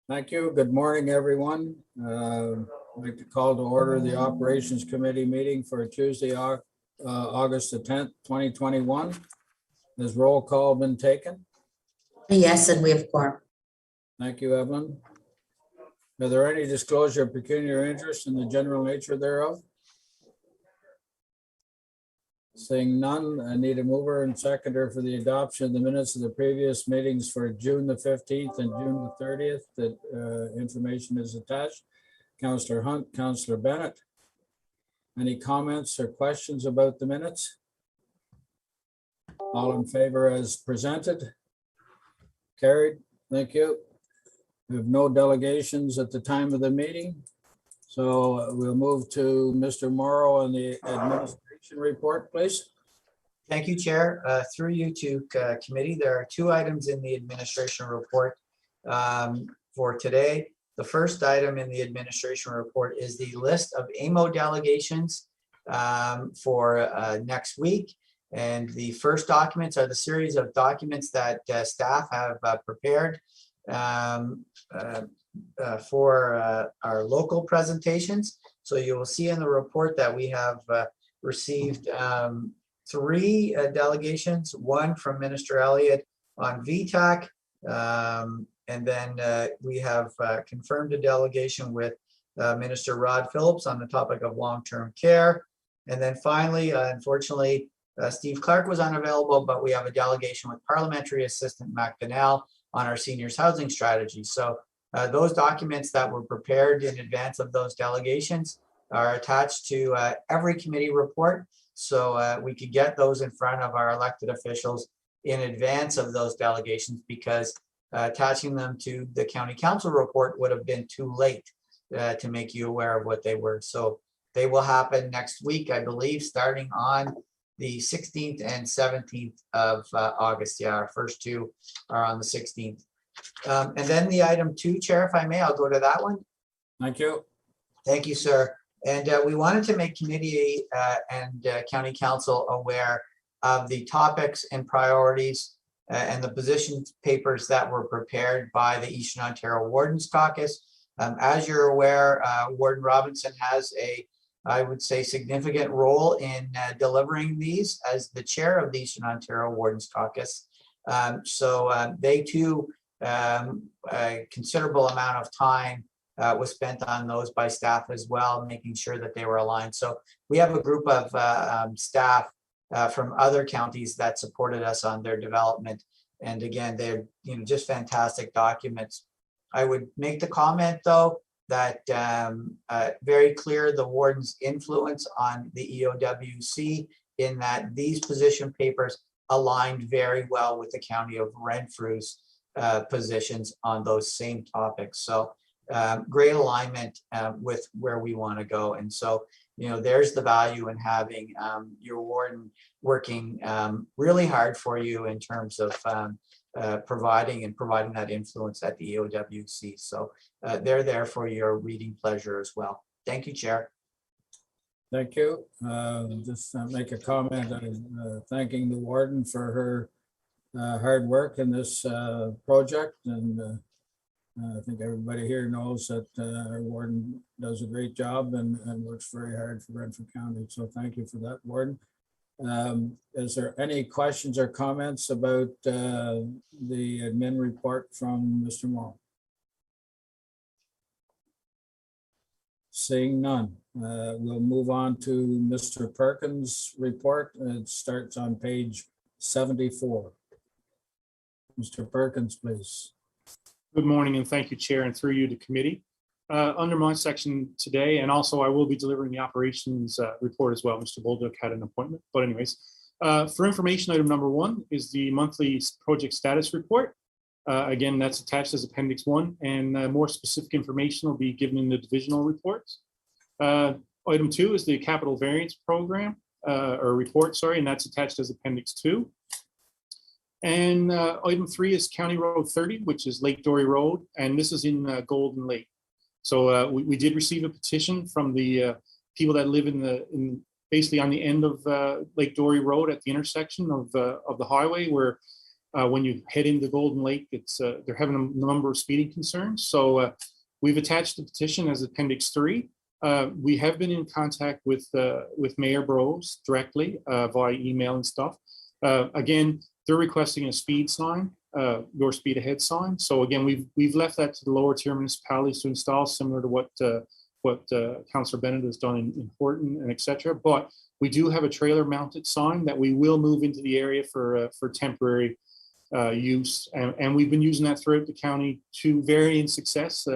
Thank you. Good morning, everyone. I'd like to call to order the Operations Committee meeting for Tuesday, August the 10th, 2021. Has roll call been taken? Yes, and we have quorum. Thank you, Evelyn. Are there any disclosure of pecuniary interest in the general nature thereof? Seeing none, I need a mover and seconder for the adoption of the minutes of the previous meetings for June the 15th and June the 30th. That information is attached. Councillor Hunt, Councillor Bennett. Any comments or questions about the minutes? All in favor as presented? Carried. Thank you. We have no delegations at the time of the meeting. So we'll move to Mr. Morrow and the administration report, please. Thank you, Chair. Through you to committee, there are two items in the administration report for today. The first item in the administration report is the list of AMO delegations for next week. And the first documents are the series of documents that staff have prepared for our local presentations. So you will see in the report that we have received three delegations, one from Minister Elliott on VTAC, and then we have confirmed a delegation with Minister Rod Phillips on the topic of long-term care. And then finally, unfortunately, Steve Clark was unavailable, but we have a delegation with Parliamentary Assistant Mac Donnell on our seniors housing strategy. So those documents that were prepared in advance of those delegations are attached to every committee report. So we could get those in front of our elected officials in advance of those delegations, because attaching them to the county council report would have been too late to make you aware of what they were. So they will happen next week, I believe, starting on the 16th and 17th of August. Yeah, our first two are on the 16th. And then the item 2, Chair, if I may, I'll go to that one. Thank you. Thank you, sir. And we wanted to make committee and county council aware of the topics and priorities and the position papers that were prepared by the Eastern Ontario Wardens Caucus. As you're aware, Warden Robinson has I would say, significant role in delivering these as the chair of the Eastern Ontario Wardens Caucus. So they too, a considerable amount of time was spent on those by staff as well, making sure that they were aligned. So we have a group of staff from other counties that supported us on their development. And again, they're just fantastic documents. I would make the comment though, that very clear the warden's influence on the EOWC, in that these position papers aligned very well with the county of Renfrew's positions on those same topics. So great alignment with where we want to go. And so, there's the value in having your warden working really hard for you in terms of providing that influence at the EOWC. So they're there for your reading pleasure as well. Thank you, Chair. Thank you. Just make a comment thanking the warden for her hard work in this project. And I think everybody here knows that our warden does a great job and works very hard for Renfrew County. So thank you for that, warden. Is there any questions or comments about the admin report from Mr. Morrow? Seeing none, we'll move on to Mr. Perkins' report. It starts on page 74. Mr. Perkins, please. Good morning, and thank you, Chair, and through you to committee. Under my section today, and also I will be delivering the operations report as well. Mr. Bolduc had an appointment, but anyways, for information, item number 1 is the monthly project status report. Again, that's attached as Appendix 1, and more specific information will be given in the divisional reports. Item 2 is the capital variance program, or report, sorry, and that's attached as Appendix 2. And item 3 is County Road 30, which is Lake Dory Road, and this is in Golden Lake. So we did receive a petition from the people that live in basically on the end of Lake Dory Road at the intersection of the highway, where when you head into Golden Lake, it's they're having a number of speeding concerns. So we've attached the petition as Appendix 3. We have been in contact with Mayor Bros directly via email and stuff. Again, they're requesting a speed sign, your speed ahead sign. So again, we've left that to the lower tier municipalities to install, similar to what Councillor Bennett has done in Horton and etc. But we do have a trailer mounted sign that we will move into the area for temporary use, and we've been using that throughout the county to varying success.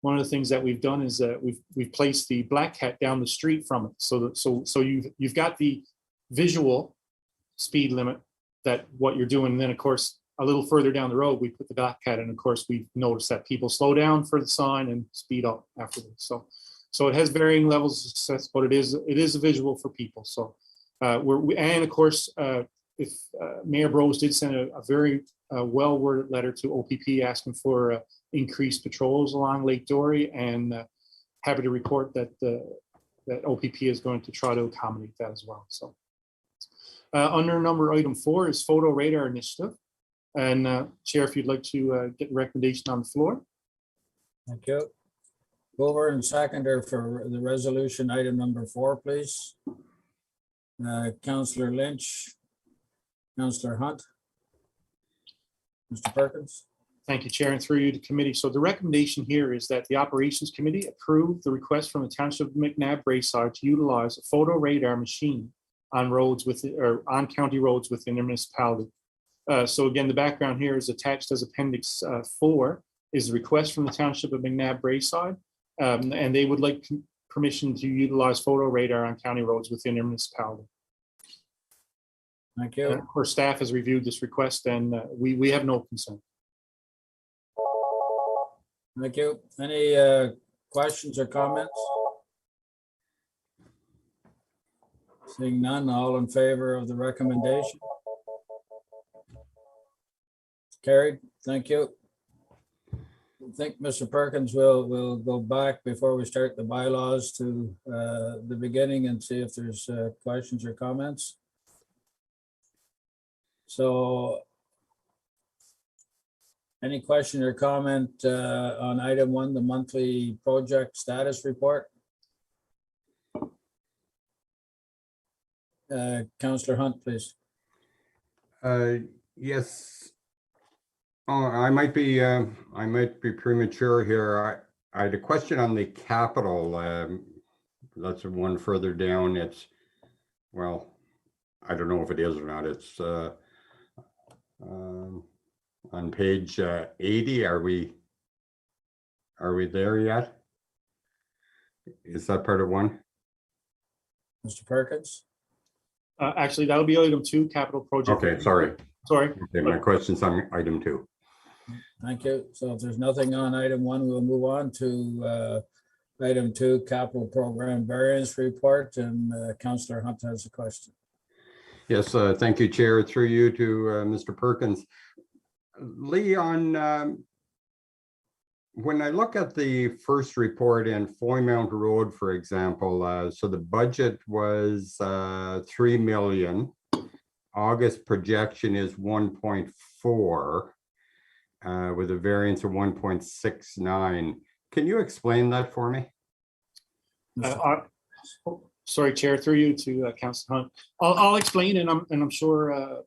One of the things that we've done is we've placed the black cat down the street from it, so you've got the visual speed limit that what you're doing, and then of course a little further down the road we put the black cat, and of course we've noticed that people slow down for the sign and speed up afterwards. So it has varying levels of success, but it is a visual for people. So and of course if Mayor Bros did send a very well-worded letter to OPP asking for increased patrols along Lake Dory, and happy to report that that OPP is going to try to accommodate that as well. So under number item 4 is photo radar initiative, and Chair, if you'd like to get the recommendation on the floor. Thank you. Mover and seconder for the resolution item number 4, please. Councillor Lynch, Councillor Hunt, Mr. Perkins. Thank you, Chair, and through you to committee. So the recommendation here is that the Operations Committee approve the request from the Township of McNabb Braeside to utilize a photo radar machine on roads on county roads within their municipality. So again, the background here is attached as Appendix 4 is the request from the Township of McNabb Braeside, and they would like permission to utilize photo radar on county roads within their municipality. Thank you. And of course, staff has reviewed this request, and we have no concern. Thank you. Any questions or comments? Seeing none, all in favor of the recommendation? Carried. Thank you. I think Mr. Perkins will go back before we start the bylaws to the beginning and see if there's questions or comments. So any question or comment on item 1, the monthly project status report? Councillor Hunt, please. Yes. Oh, I might be premature here. I had a question on the capital. That's one further down. It's, well, I don't know if it is or not. It's on page 80. Are we there yet? Is that part of 1? Mr. Perkins? Actually, that'll be item 2, capital project. Okay, sorry. Sorry. Okay, my question's on item 2. Thank you. So if there's nothing on item 1, we'll move on to item 2, capital program variance report, and Councillor Hunt has a question. Yes, thank you, Chair. Through you to Mr. Perkins. Leon, when I look at the first report in Foymount Road, for example, so the budget was 3 million. August projection is 1.4 with a variance of 1.69. Can you explain that for me? Sorry, Chair, through you to Councillor Hunt. I'll explain, and I'm sure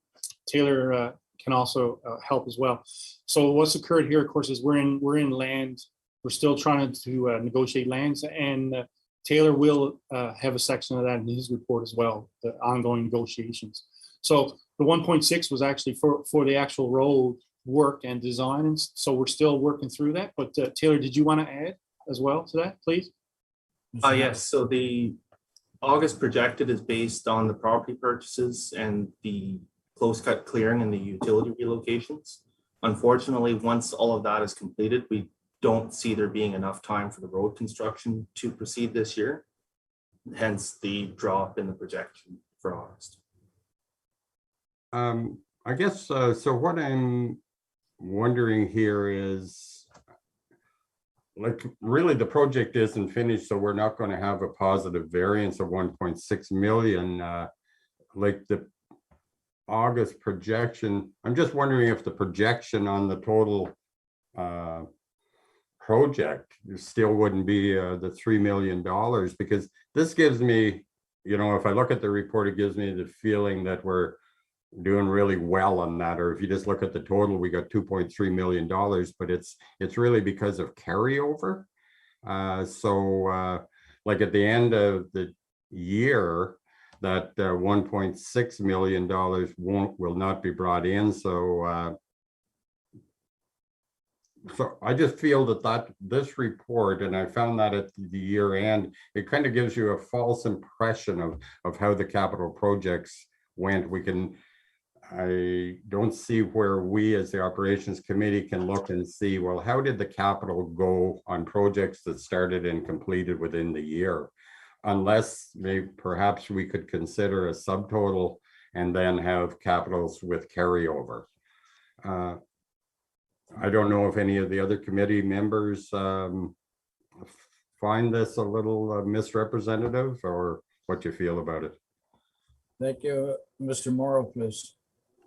Taylor can also help as well. So what's occurred here, of course, is we're in land. We're still trying to negotiate lands, and Taylor will have a section of that in his report as well, the ongoing negotiations. So the 1.6 was actually for the actual road work and design, and so we're still working through that. But Taylor, did you want to add as well to that, please? Yes, so the August projected is based on the property purchases and the close cut clearing and the utility relocations. Unfortunately, once all of that is completed, we don't see there being enough time for the road construction to proceed this year. Hence the drop in the projection for August. I guess, so what I'm wondering here is, like, really the project isn't finished, so we're not going to have a positive variance of 1.6 million. Like August projection, I'm just wondering if the projection on the total project still wouldn't be the $3 million, because this gives me, you know, if I look at the report, it gives me the feeling that we're doing really well on that. Or if you just look at the total, we got $2.3 million, but it's really because of carryover. Like at the end of the year, that $1.6 million will not be brought in. So I just feel that this report, and I found that at the year end, it kind of gives you a false impression of how the capital projects went. I don't see where we as the operations committee can look and see, well, how did the capital go on projects that started and completed within the year? Unless perhaps we could consider a subtotal and then have capitals with carryover. I don't know if any of the other committee members find this a little misrepresentative, or what you feel about it. Thank you. Mr. Morrow, please.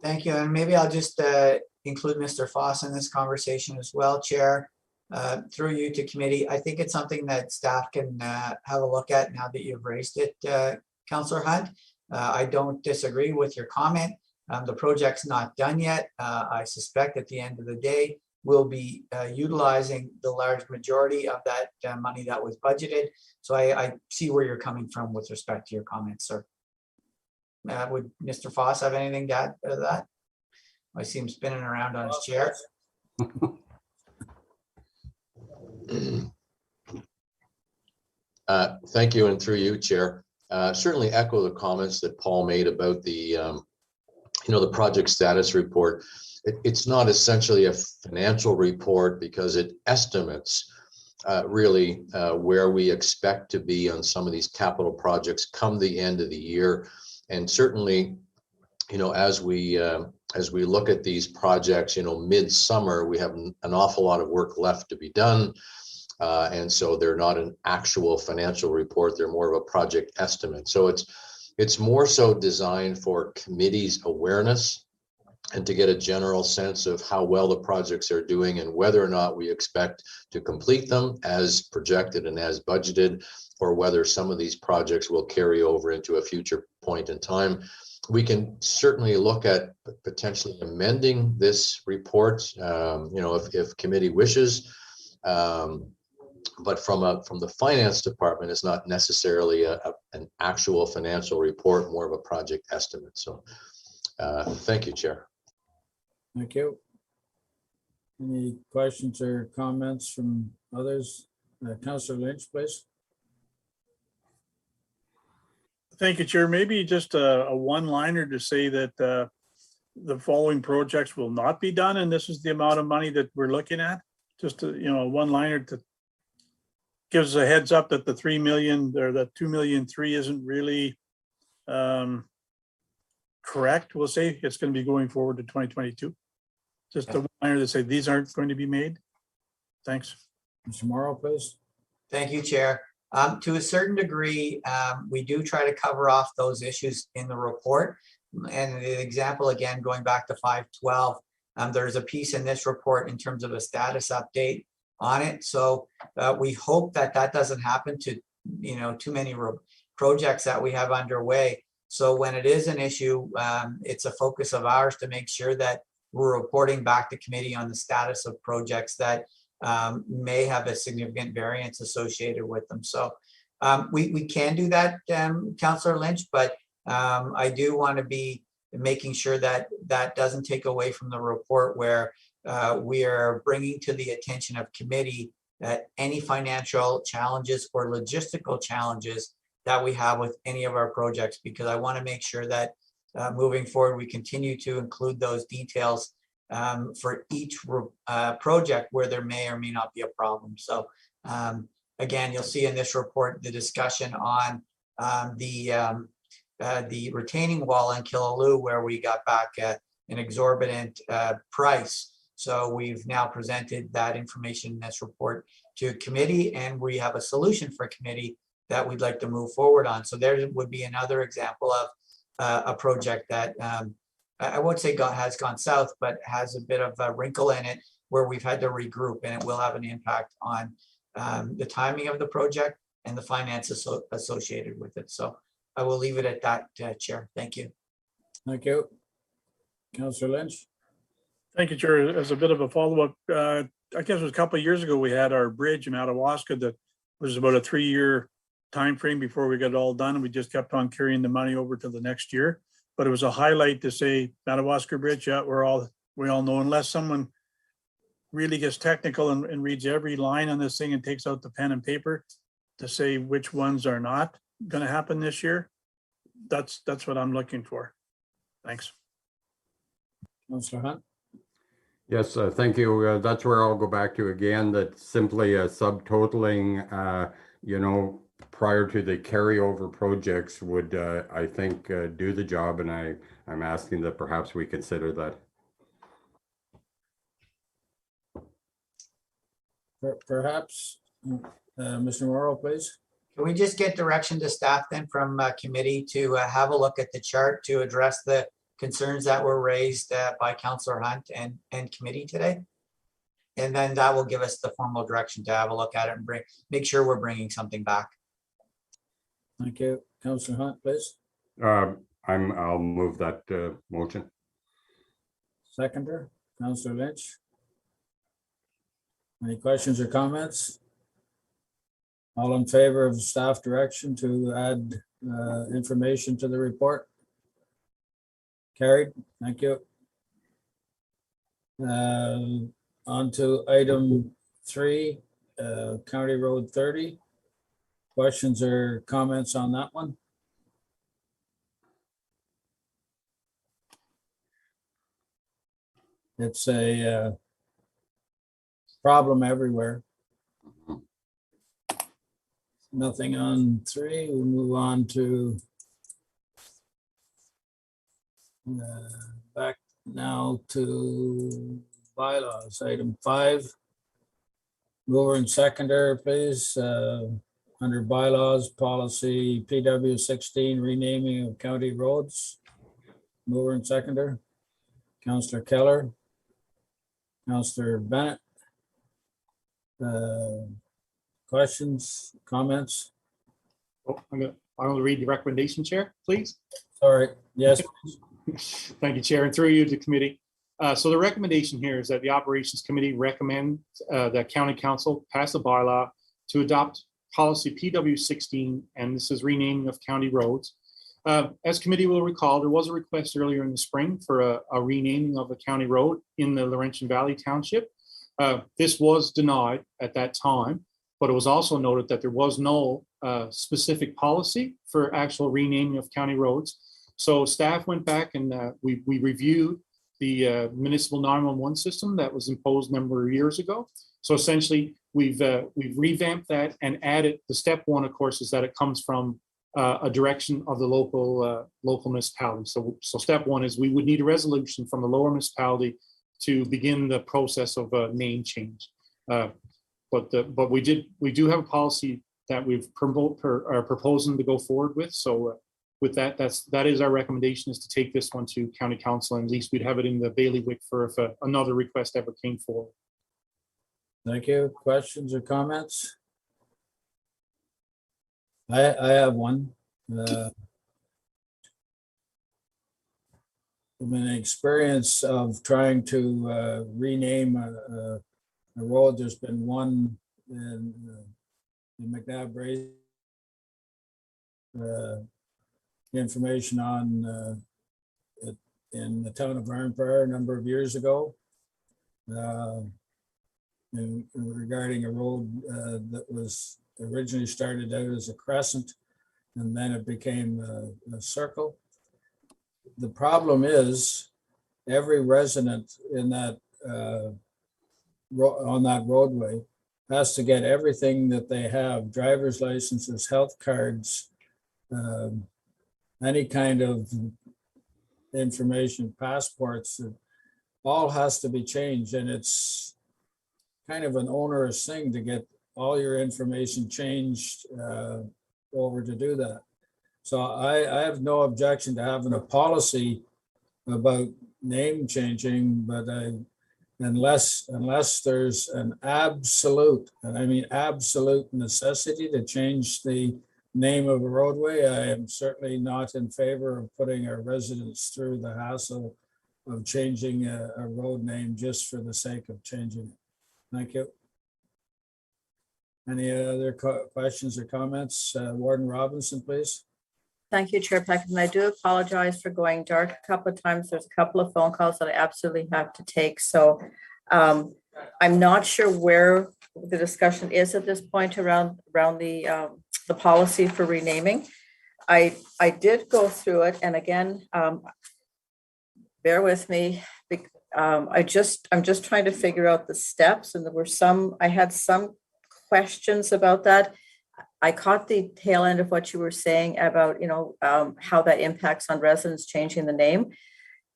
Thank you. And maybe I'll just include Mr. Foss in this conversation as well, Chair. Through you to committee, I think it's something that staff can have a look at now that you've raised it, Councillor Hunt. I don't disagree with your comment. The project's not done yet. I suspect at the end of the day, we'll be utilizing the large majority of that money that was budgeted. So I see where you're coming from with respect to your comments, sir. Would Mr. Foss have anything to add to that? I see him spinning around on his chair. Thank you, and through you, Chair. Certainly echo the comments that Paul made about the the project status report. It's not essentially a financial report because it estimates really where we expect to be on some of these capital projects come the end of the year. And certainly, as we look at these projects, midsummer, we have an awful lot of work left to be done. And so they're not an actual financial report, they're more of a project estimate. So it's more so designed for committee's awareness and to get a general sense of how well the projects are doing and whether or not we expect to complete them as projected and as budgeted, or whether some of these projects will carry over into a future point in time. We can certainly look at potentially amending this report, if committee wishes. But from the finance department, it's not necessarily an actual financial report, more of a project estimate. So thank you, Chair. Thank you. Any questions or comments from others? Councillor Lynch, please. Thank you, Chair. Maybe just a one-liner to say that the following projects will not be done, and this is the amount of money that we're looking at. Just a one-liner to gives a heads up that the 3 million or the 2 million 3 isn't really correct. We'll say it's going to be going forward to 2022. Just a one-liner to say these aren't going to be made. Thanks. Mr. Morrow, please. Thank you, Chair. To a certain degree, we do try to cover off those issues in the report. And the example, again, going back to 512, there's a piece in this report in terms of a status update on it. So we hope that doesn't happen to, too many projects that we have underway. So when it is an issue, it's a focus of ours to make sure that we're reporting back to committee on the status of projects that may have a significant variance associated with them. So we can do that, Councillor Lynch, but I do want to be making sure that doesn't take away from the report where we are bringing to the attention of committee any financial challenges or logistical challenges that we have with any of our projects, because I want to make sure that moving forward, we continue to include those details for each project where there may or may not be a problem. So again, you'll see in this report the discussion on the retaining wall in Killaloe, where we got back an exorbitant price. So we've now presented that information in this report to committee, and we have a solution for committee that we'd like to move forward on. So there would be another example of a project that I won't say has gone south, but has a bit of a wrinkle in it where we've had to regroup, and it will have an impact on the timing of the project and the finances associated with it. So I will leave it at that, Chair. Thank you. Thank you. Councillor Lynch. Thank you, Chair. As a bit of a follow-up, I guess it was a couple of years ago, we had our bridge in Madawaska that was about a 3-year time frame before we got it all done, and we just kept on carrying the money over to the next year. But it was a highlight to say Madawaska Bridge, yeah, we all know, unless someone really gets technical and reads every line on this thing and takes out the pen and paper to say which ones are not going to happen this year. That's what I'm looking for. Thanks. Councillor Hunt. Yes, thank you. That's where I'll go back to again, that simply subtotaling, prior to the carryover projects would, I think, do the job. And I'm asking that perhaps we consider that. Perhaps, Mr. Morrow, please. Can we just get direction to staff then from committee to have a look at the chart to address the concerns that were raised by Councillor Hunt and committee today? And then that will give us the formal direction to have a look at it and make sure we're bringing something back. Thank you. Councillor Hunt, please. I'll move that motion. Seconder, Councillor Lynch. Any questions or comments? All in favor of staff direction to add information to the report? Carried. Thank you. On to item 3, County Road 30. Questions or comments on that one? It's a problem everywhere. Nothing on 3. We'll move on to back now to bylaws, item 5. Mover and seconder, please. Under bylaws, policy PW 16, renaming of county roads. Mover and seconder. Councillor Keller. Councillor Bennett. Questions, comments? Oh, I'm going to read the recommendation, Chair, please. Sorry, yes. Thank you, Chair, and through you to committee. So the recommendation here is that the Operations Committee recommend that County Council pass a bylaw to adopt policy PW 16, and this is renaming of county roads. As committee will recall, there was a request earlier in the spring for a renaming of a county road in the Laurentian Valley Township. This was denied at that time, but it was also noted that there was no specific policy for actual renaming of county roads. So staff went back and we reviewed the municipal 911 system that was imposed a number of years ago. So essentially, we've revamped that and added the step 1, of course, is that it comes from a direction of the local municipality. So step 1 is we would need a resolution from the lower municipality to begin the process of a name change. But we do have a policy that we've are proposing to go forward with. So with that is our recommendation, is to take this one to County Council, and at least we'd have it in the bailiwick for if another request ever came forward. Thank you. Questions or comments? I have one. I've been an experience of trying to rename a road. There's been one in McNabb Braes. Information on it in the town of Renfrew a number of years ago. And regarding a road that was originally started out as a crescent, and then it became a circle. The problem is every resident in that on that roadway has to get everything that they have: driver's licenses, health cards, any kind of information, passports. It all has to be changed, and it's kind of an onerous thing to get all your information changed over to do that. So I have no objection to having a policy about name changing, but unless there's an absolute, and I mean absolute necessity to change the name of a roadway, I am certainly not in favor of putting our residents through the hassle of changing a road name just for the sake of changing it. Thank you. Any other questions or comments? Warden Robinson, please. Thank you, Chair Peck, and I do apologize for going dark a couple of times. There's a couple of phone calls that I absolutely have to take. So I'm not sure where the discussion is at this point around the policy for renaming. I did go through it, and again, bear with me. I'm just trying to figure out the steps, and I had some questions about that. I caught the tail end of what you were saying about, how that impacts on residents changing the name.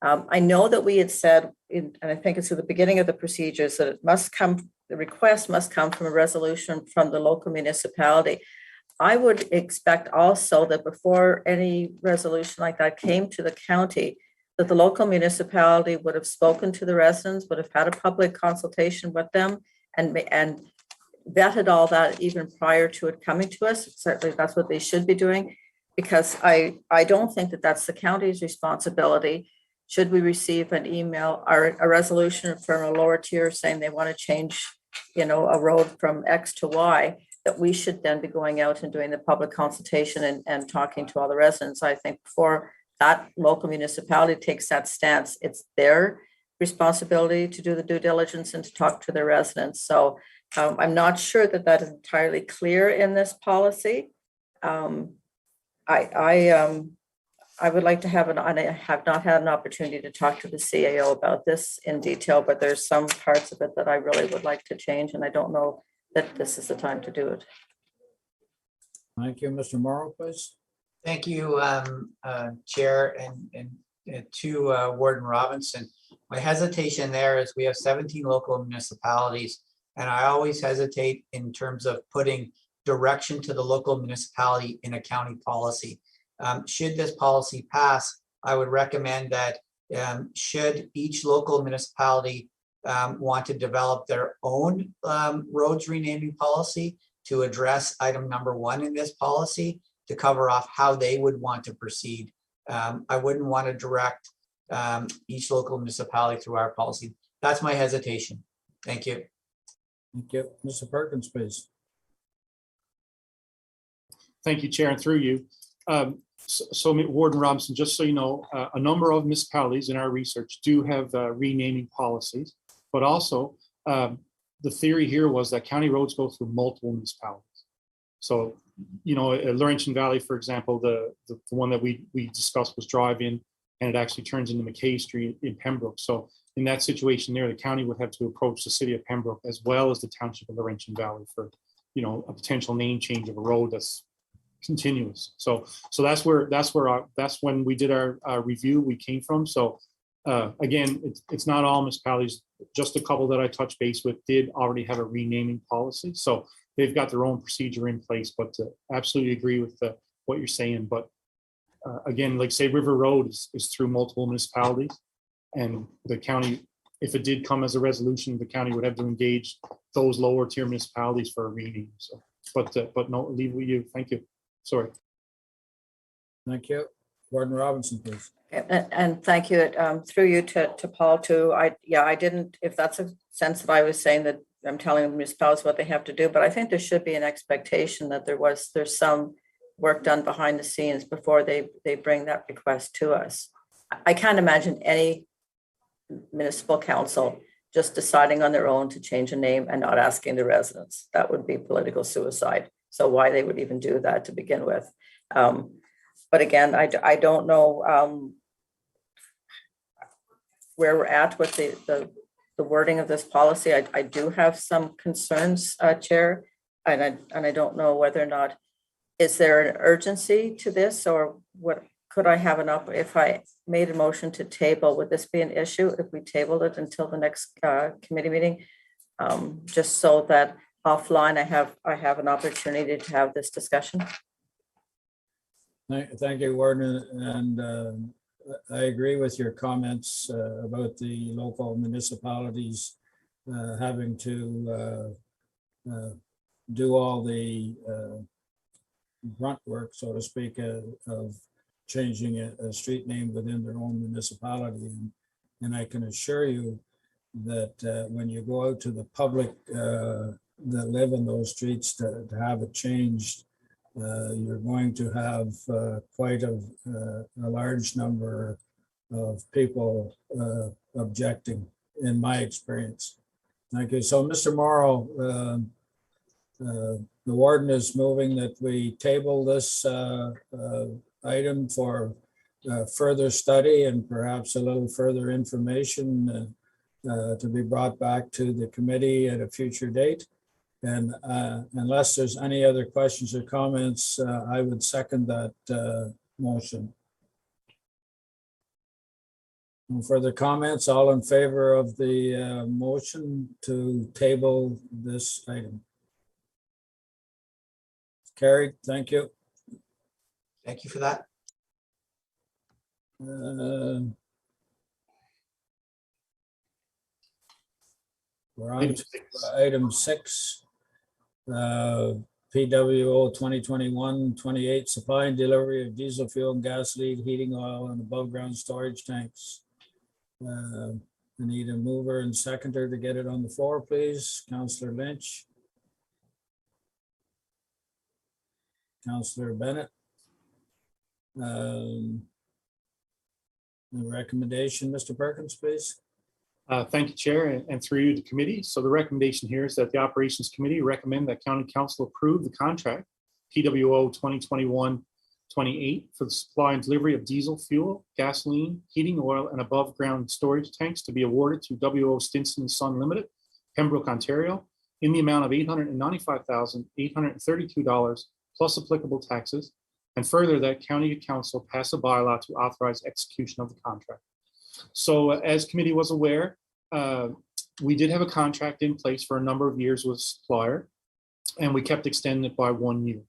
I know that we had said, and I think it's at the beginning of the procedures, that the request must come from a resolution from the local municipality. I would expect also that before any resolution like that came to the county, that the local municipality would have spoken to the residents, would have had a public consultation with them, and vetted all that even prior to it coming to us. Certainly that's what they should be doing, because I don't think that that's the county's responsibility. Should we receive an email or a resolution from a lower tier saying they want to change, a road from X to Y, that we should then be going out and doing the public consultation and talking to all the residents. I think before that local municipality takes that stance, it's their responsibility to do the due diligence and to talk to their residents. So I'm not sure that is entirely clear in this policy. I would like to have and I have not had an opportunity to talk to the CAO about this in detail, but there's some parts of it that I really would like to change, and I don't know that this is the time to do it. Thank you. Mr. Morrow, please. Thank you, Chair, and to Warden Robinson. My hesitation there is we have 17 local municipalities, and I always hesitate in terms of putting direction to the local municipality in a county policy. Should this policy pass, I would recommend that should each local municipality want to develop their own roads renaming policy to address item number 1 in this policy, to cover off how they would want to proceed. I wouldn't want to direct each local municipality through our policy. That's my hesitation. Thank you. Thank you. Mr. Perkins, please. Thank you, Chair, and through you. So Warden Robinson, just so you know, a number of municipalities in our research do have renaming policies, but also the theory here was that county roads go through multiple municipalities. So, Laurentian Valley, for example, the one that we discussed was drive-in, and it actually turns into McKay Street in Pembroke. So in that situation there, the county would have to approach the city of Pembroke as well as the township of Laurentian Valley for, a potential name change of a road that's continuous. So that's when we did our review we came from. So again, it's not all municipalities, just a couple that I touched base with did already have a renaming policy. So they've got their own procedure in place, but absolutely agree with what you're saying. But again, like say River Road is through multiple municipalities, and the county, if it did come as a resolution, the county would have to engage those lower tier municipalities for a rename. So, but no, leave it with you. Thank you. Sorry. Thank you. Warden Robinson, please. And thank you, through you to Paul too. I didn't, if that's a sense that I was saying that I'm telling the municipalities what they have to do, but I think there should be an expectation that there's some work done behind the scenes before they bring that request to us. I can't imagine any municipal council just deciding on their own to change a name and not asking the residents. That would be political suicide. So why they would even do that to begin with. But again, I don't know where we're at with the wording of this policy. I do have some concerns, Chair, and I don't know whether or not, is there an urgency to this, or what could I have if I made a motion to table, would this be an issue if we tabled it until the next committee meeting? Just so that offline I have an opportunity to have this discussion. Thank you, Warden. And I agree with your comments about the local municipalities having to do all the grunt work, so to speak, of changing a street name within their own municipality. And I can assure you that when you go out to the public that live in those streets to have it changed, you're going to have quite a large number of people objecting, in my experience. Thank you. So, Mr. Morrow, the warden is moving that we table this item for further study and perhaps a little further information to be brought back to the committee at a future date. And unless there's any other questions or comments, I would second that motion. No further comments? All in favor of the motion to table this item? Carried. Thank you. Thank you for that. We're on to item 6. PWO 2021-28, supply and delivery of diesel fuel and gasoline, heating oil, and above ground storage tanks. I need a mover and seconder to get it on the floor, please. Councillor Lynch. Councillor Bennett. The recommendation, Mr. Perkins, please. Thank you, Chair, and through you to committee. So the recommendation here is that the Operations Committee recommend that County Council approve the contract PWO 2021-28 for the supply and delivery of diesel fuel, gasoline, heating oil, and above ground storage tanks to be awarded to WO Stinson Son Limited, Pembroke, Ontario, in the amount of $895,832 plus applicable taxes, and further that County Council pass a bylaw to authorize execution of the contract. So as committee was aware, we did have a contract in place for a number of years with supplier, and we kept extending it by 1 year.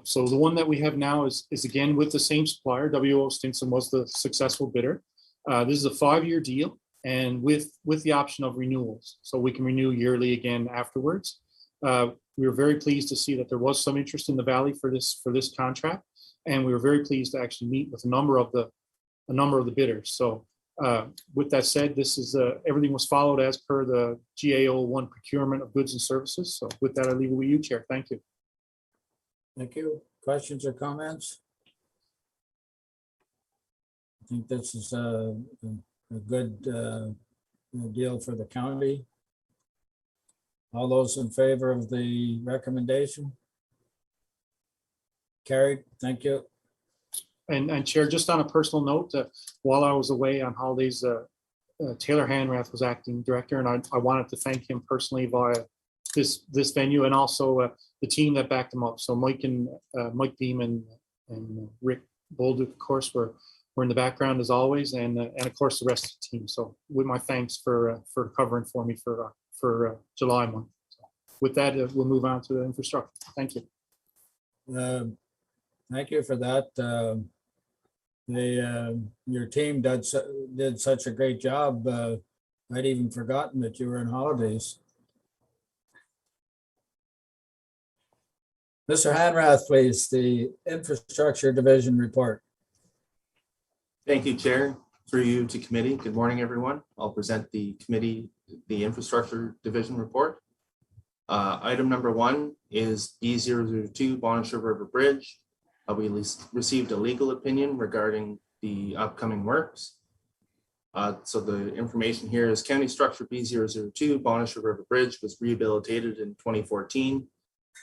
So the one that we have now is again with the same supplier. WO Stinson was the successful bidder. This is a 5-year deal, and with the option of renewals, so we can renew yearly again afterwards. We were very pleased to see that there was some interest in the Valley for this contract, and we were very pleased to actually meet with a number of the bidders. So with that said, this is everything was followed as per the GAO1 procurement of goods and services. So with that, I leave it with you, Chair. Thank you. Thank you. Questions or comments? I think this is a good deal for the county. All those in favor of the recommendation? Carried. Thank you. And Chair, just on a personal note, while I was away on holidays, Taylor Hanrath was acting director, and I wanted to thank him personally via this venue, and also the team that backed him up. So Mike Beam and Rick Bolduc, of course, were in the background as always, and of course the rest of the team. So with my thanks for covering for me for July month. So with that, we'll move on to the infrastructure. Thank you. Thank you for that. Your team did such a great job. I'd even forgotten that you were on holidays. Mr. Hanrath, please, the Infrastructure Division report. Thank you, Chair. Through you to committee. Good morning, everyone. I'll present the committee, the Infrastructure Division report. Item number 1 is B002 Bonnechere River Bridge. We received a legal opinion regarding the upcoming works. So the information here is County Structure B002 Bonnechere River Bridge was rehabilitated in 2014.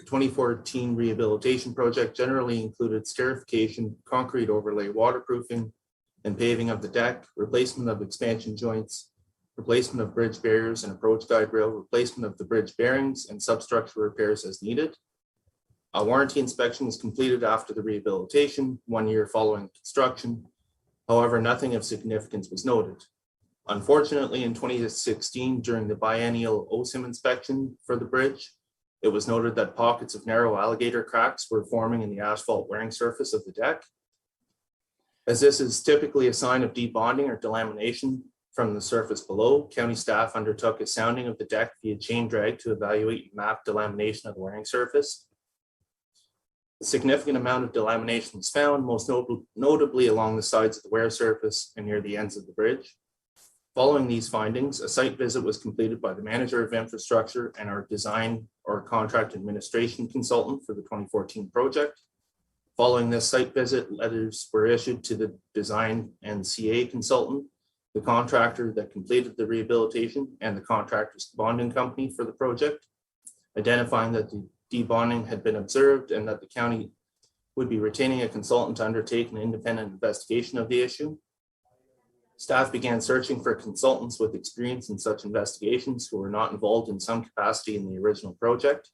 The 2014 rehabilitation project generally included scarification, concrete overlay, waterproofing, and paving of the deck, replacement of expansion joints, replacement of bridge barriers and approach guide rail, replacement of the bridge bearings, and substructure repairs as needed. A warranty inspection was completed after the rehabilitation, 1 year following construction. However, nothing of significance was noted. Unfortunately, in 2016, during the biennial OSIM inspection for the bridge, it was noted that pockets of narrow alligator cracks were forming in the asphalt wearing surface of the deck. As this is typically a sign of debonding or delamination from the surface below, county staff undertook a sounding of the deck via chain drag to evaluate and map delamination of the wearing surface. A significant amount of delamination was found, most notably along the sides of the wear surface and near the ends of the bridge. Following these findings, a site visit was completed by the manager of infrastructure and our design or contract administration consultant for the 2014 project. Following this site visit, letters were issued to the design and CA consultant, the contractor that completed the rehabilitation, and the contractor's bonding company for the project, identifying that the debonding had been observed and that the county would be retaining a consultant to undertake an independent investigation of the issue. Staff began searching for consultants with experience in such investigations who were not involved in some capacity in the original project.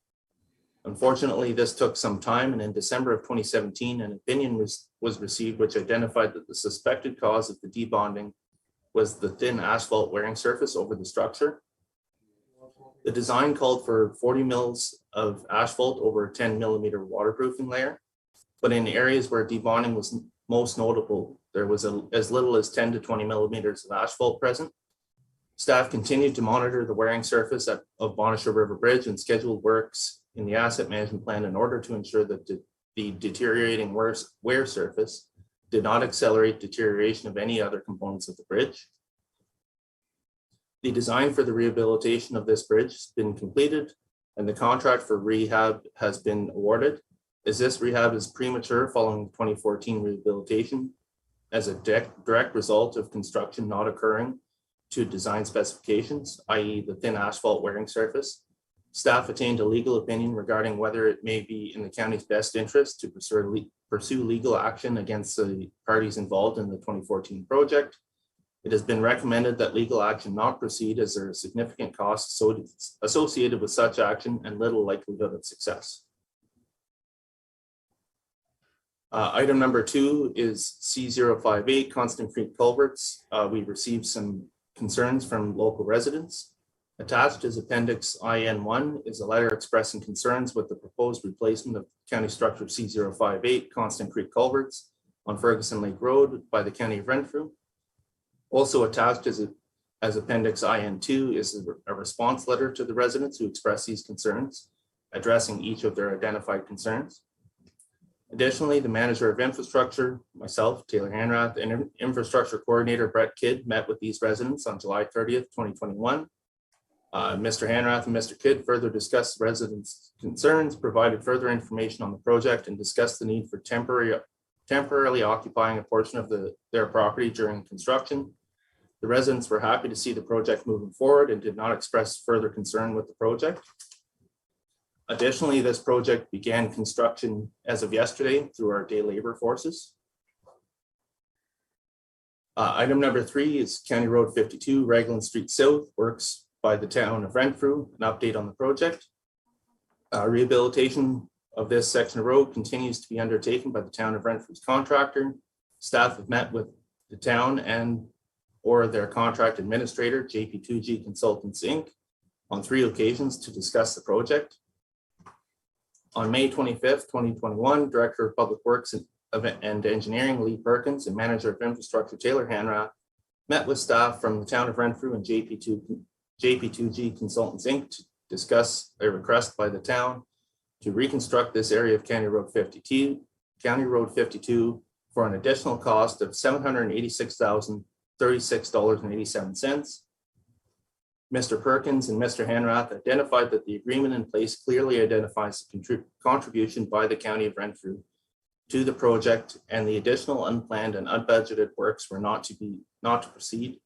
Unfortunately, this took some time, and in December of 2017, an opinion was received which identified that the suspected cause of the debonding was the thin asphalt wearing surface over the structure. The design called for 40 mils of asphalt over a 10 millimeter waterproofing layer, but in areas where debonding was most notable, there was as little as 10 to 20 millimeters of asphalt present. Staff continued to monitor the wearing surface of Bonnechere River Bridge and scheduled works in the asset management plan in order to ensure that the deteriorating wear surface did not accelerate deterioration of any other components of the bridge. The design for the rehabilitation of this bridge has been completed and the contract for rehab has been awarded. As this rehab is premature following the 2014 rehabilitation as a direct result of construction not occurring to design specifications, i.e. the thin asphalt wearing surface, staff attained a legal opinion regarding whether it may be in the county's best interest to pursue legal action against the parties involved in the 2014 project. It has been recommended that legal action not proceed as there are significant costs associated with such action and little likelihood of success. Item number 2 is C058 Constant Creek culverts. We received some concerns from local residents. Attached as Appendix IN1 is a letter expressing concerns with the proposed replacement of county structure C058 Constant Creek culverts on Ferguson Lake Road by the County of Renfrew. Also attached as Appendix IN2 is a response letter to the residents who express these concerns, addressing each of their identified concerns. Additionally, the manager of infrastructure, myself, Taylor Hanrath, and infrastructure coordinator Brett Kidd met with these residents on July 30th, 2021. Mr. Hanrath and Mr. Kidd further discussed residents' concerns, provided further information on the project, and discussed the need for temporarily occupying a portion of their property during construction. The residents were happy to see the project moving forward and did not express further concern with the project. Additionally, this project began construction as of yesterday through our day labor forces. Item number 3 is County Road 52, Raglan Street South, works by the town of Renfrew. An update on the project. Rehabilitation of this section of road continues to be undertaken by the town of Renfrew's contractor. Staff have met with the town or their contract administrator, JP2G Consultants Inc., on 3 occasions to discuss the project. On May 25th, 2021, Director of Public Works and Engineering Lee Perkins and Manager of Infrastructure Taylor Hanrath met with staff from the town of Renfrew and JP2G Consultants Inc. to discuss a request by the town to reconstruct this area of County Road 52 for an additional cost of $786,036.87. Mr. Perkins and Mr. Hanrath identified that the agreement in place clearly identifies the contribution by the County of Renfrew to the project, and the additional unplanned and unbudgeted works were not to proceed.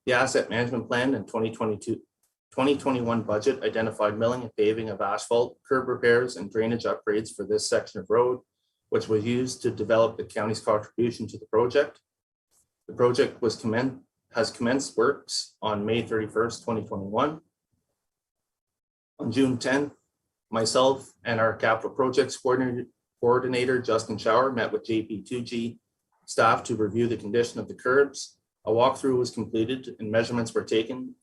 The asset management plan and 2021 budget identified milling and paving of asphalt, curb repairs, and drainage upgrades for this section of road, which was used to develop the county's contribution to the project. The project has commenced works on May 31st, 2021. On June 10th, myself and our capital projects coordinator, Justin Schauer, met with JP2G staff to review the condition of the curbs. A walkthrough was completed and measurements were taken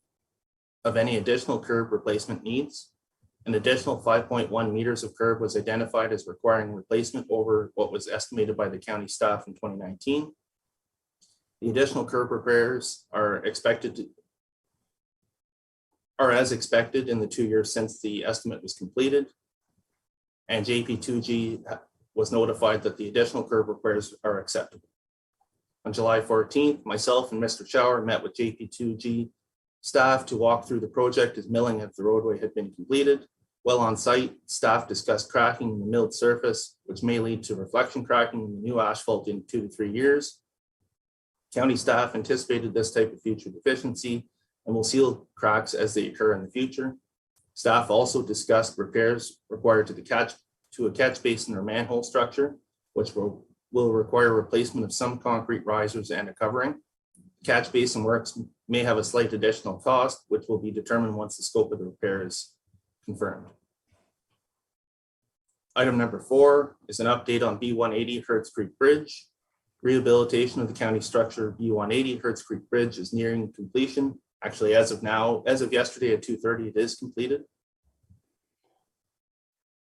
of any additional curb replacement needs. An additional 5.1 meters of curb was identified as requiring replacement over what was estimated by the county staff in 2019. The additional curb repairs are as expected in the 2 years since the estimate was completed. And JP2G was notified that the additional curb repairs are acceptable. On July 14th, myself and Mr. Shower met with JP2G staff to walk through the project as milling of the roadway had been completed. While on site, staff discussed cracking in the milled surface, which may lead to reflection cracking in the new asphalt in 2 to 3 years. County staff anticipated this type of future deficiency and will seal cracks as they occur in the future. Staff also discussed repairs required to a catch basin or manhole structure, which will require replacement of some concrete risers and a covering. Catch basin works may have a slight additional cost, which will be determined once the scope of the repair is confirmed. Item number 4 is an update on B180 Hertz Creek Bridge. Rehabilitation of the county structure B180 Hertz Creek Bridge is nearing completion. Actually, as of yesterday at 2:30, it is completed.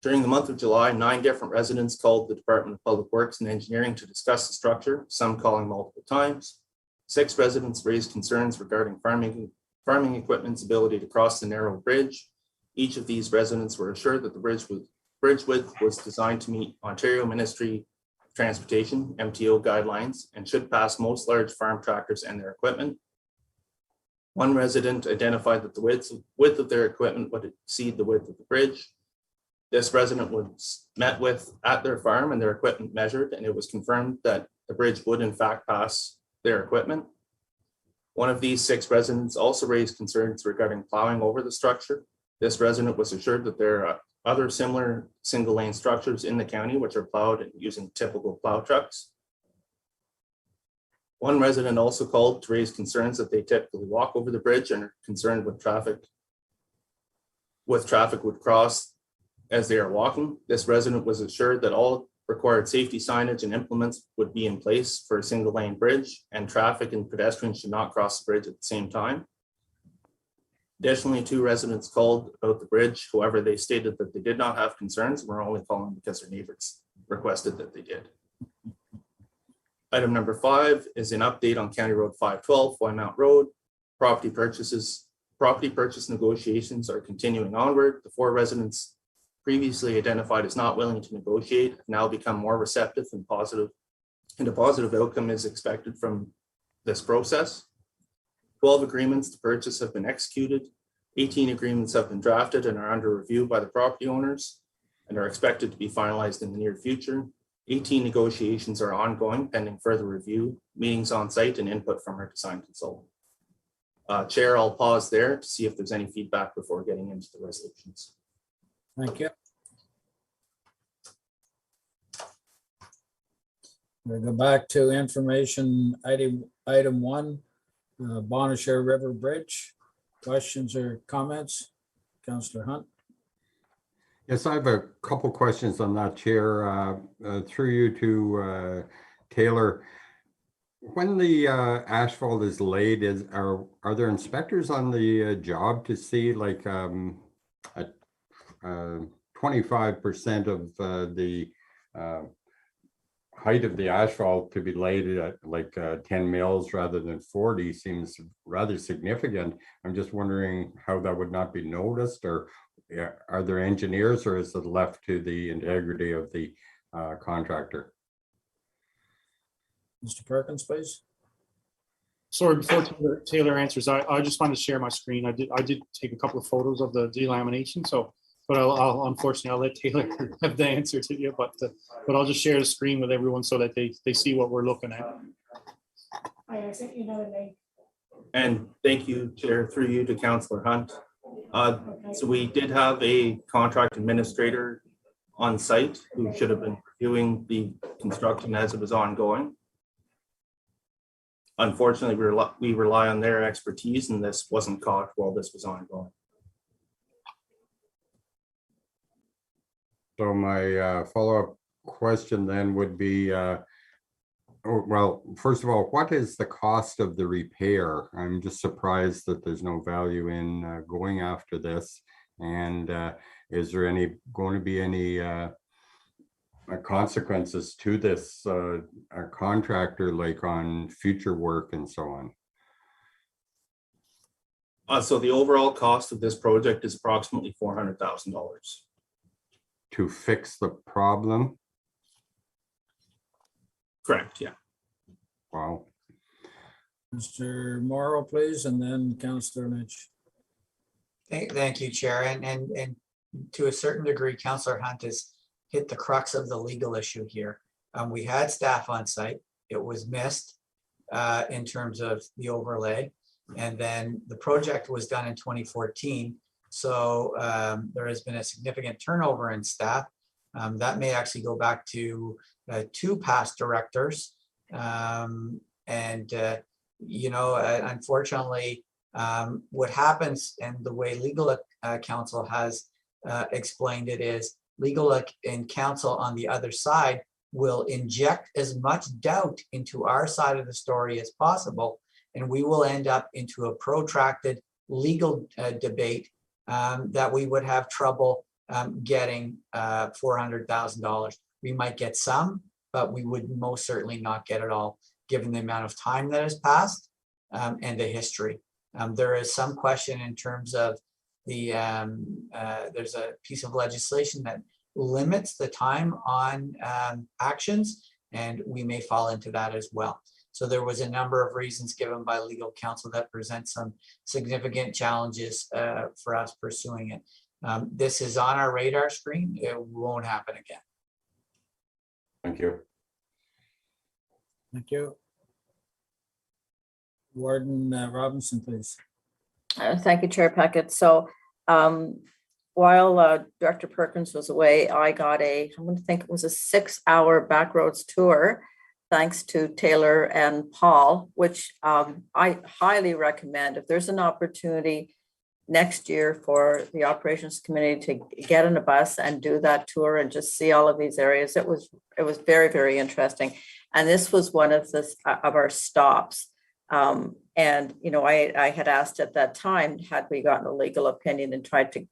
During the month of July, 9 different residents called the Department of Public Works and Engineering to discuss the structure, some calling multiple times. 6 residents raised concerns regarding farming equipment's ability to cross the narrow bridge. Each of these residents were assured that the bridge width was designed to meet Ontario Ministry of Transportation, MTO guidelines, and should pass most large farm tractors and their equipment. One resident identified that the width of their equipment would exceed the width of the bridge. This resident was met with at their farm and their equipment measured, and it was confirmed that the bridge would in fact pass their equipment. One of these 6 residents also raised concerns regarding plowing over the structure. This resident was assured that there are other similar single lane structures in the county which are plowed using typical plow trucks. One resident also called to raise concerns that they typically walk over the bridge and are concerned with traffic would cross as they are walking. This resident was assured that all required safety signage and implements would be in place for a single lane bridge, and traffic and pedestrians should not cross the bridge at the same time. Additionally, 2 residents called about the bridge. However, they stated that they did not have concerns and were only calling because their neighbors requested that they did. Item number 5 is an update on County Road 512, Wymount Road. Property purchase negotiations are continuing onward. The 4 residents previously identified as not willing to negotiate have now become more receptive and positive, and a positive outcome is expected from this process. 12 agreements to purchase have been executed. 18 agreements have been drafted and are under review by the property owners and are expected to be finalized in the near future. 18 negotiations are ongoing pending further review, meetings on site, and input from our design consultant. Chair, I'll pause there to see if there's any feedback before getting into the resolutions. Thank you. We'll go back to information item 1, Bonnechere River Bridge. Questions or comments? Councillor Hunt. Yes, I have a couple questions on that, Chair. Through you to Taylor. When the asphalt is laid, are there inspectors on the job to see like 25% of the height of the asphalt to be laid at like 10 mils rather than 40 seems rather significant. I'm just wondering how that would not be noticed, or are there engineers, or is it left to the integrity of the contractor? Mr. Perkins, please. Sorry, before Taylor answers, I just wanted to share my screen. I did take a couple of photos of the delamination, but I'll unfortunately let Taylor have the answer to you, but I'll just share the screen with everyone so that they see what we're looking at. I sent you another link. And thank you, Chair, through you to Councillor Hunt. So we did have a contract administrator on site who should have been reviewing the construction as it was ongoing. Unfortunately, we rely on their expertise, and this wasn't caught while this was ongoing. So my follow-up question then would be, well, first of all, what is the cost of the repair? I'm just surprised that there's no value in going after this. And is there going to be any consequences to this contractor, like on future work and so on? So the overall cost of this project is approximately $400,000. To fix the problem? Correct, yeah. Wow. Mr. Morrow, please, and then Councillor Lynch. Thank you, Chair. And to a certain degree, Councillor Hunt has hit the crux of the legal issue here. We had staff on site. It was missed in terms of the overlay. And then the project was done in 2014. So there has been a significant turnover in staff. That may actually go back to 2 past directors. Unfortunately, what happens, and the way legal counsel has explained it, is legal and counsel on the other side will inject as much doubt into our side of the story as possible, and we will end up into a protracted legal debate that we would have trouble getting $400,000. We might get some, but we would most certainly not get it all, given the amount of time that has passed and the history. There is some question in terms of the, there's a piece of legislation that limits the time on actions, and we may fall into that as well. So there was a number of reasons given by legal counsel that present some significant challenges for us pursuing it. This is on our radar screen. It won't happen again. Thank you. Thank you. Warden Robinson, please. Thank you, Chair Packett. So while Director Perkins was away, I got I'm going to think it was a 6-hour backroads tour, thanks to Taylor and Paul, which I highly recommend. If there's an opportunity next year for the operations committee to get on a bus and do that tour and just see all of these areas, it was very, very interesting. And this was one of our stops. And I had asked at that time, had we gotten a legal opinion and tried to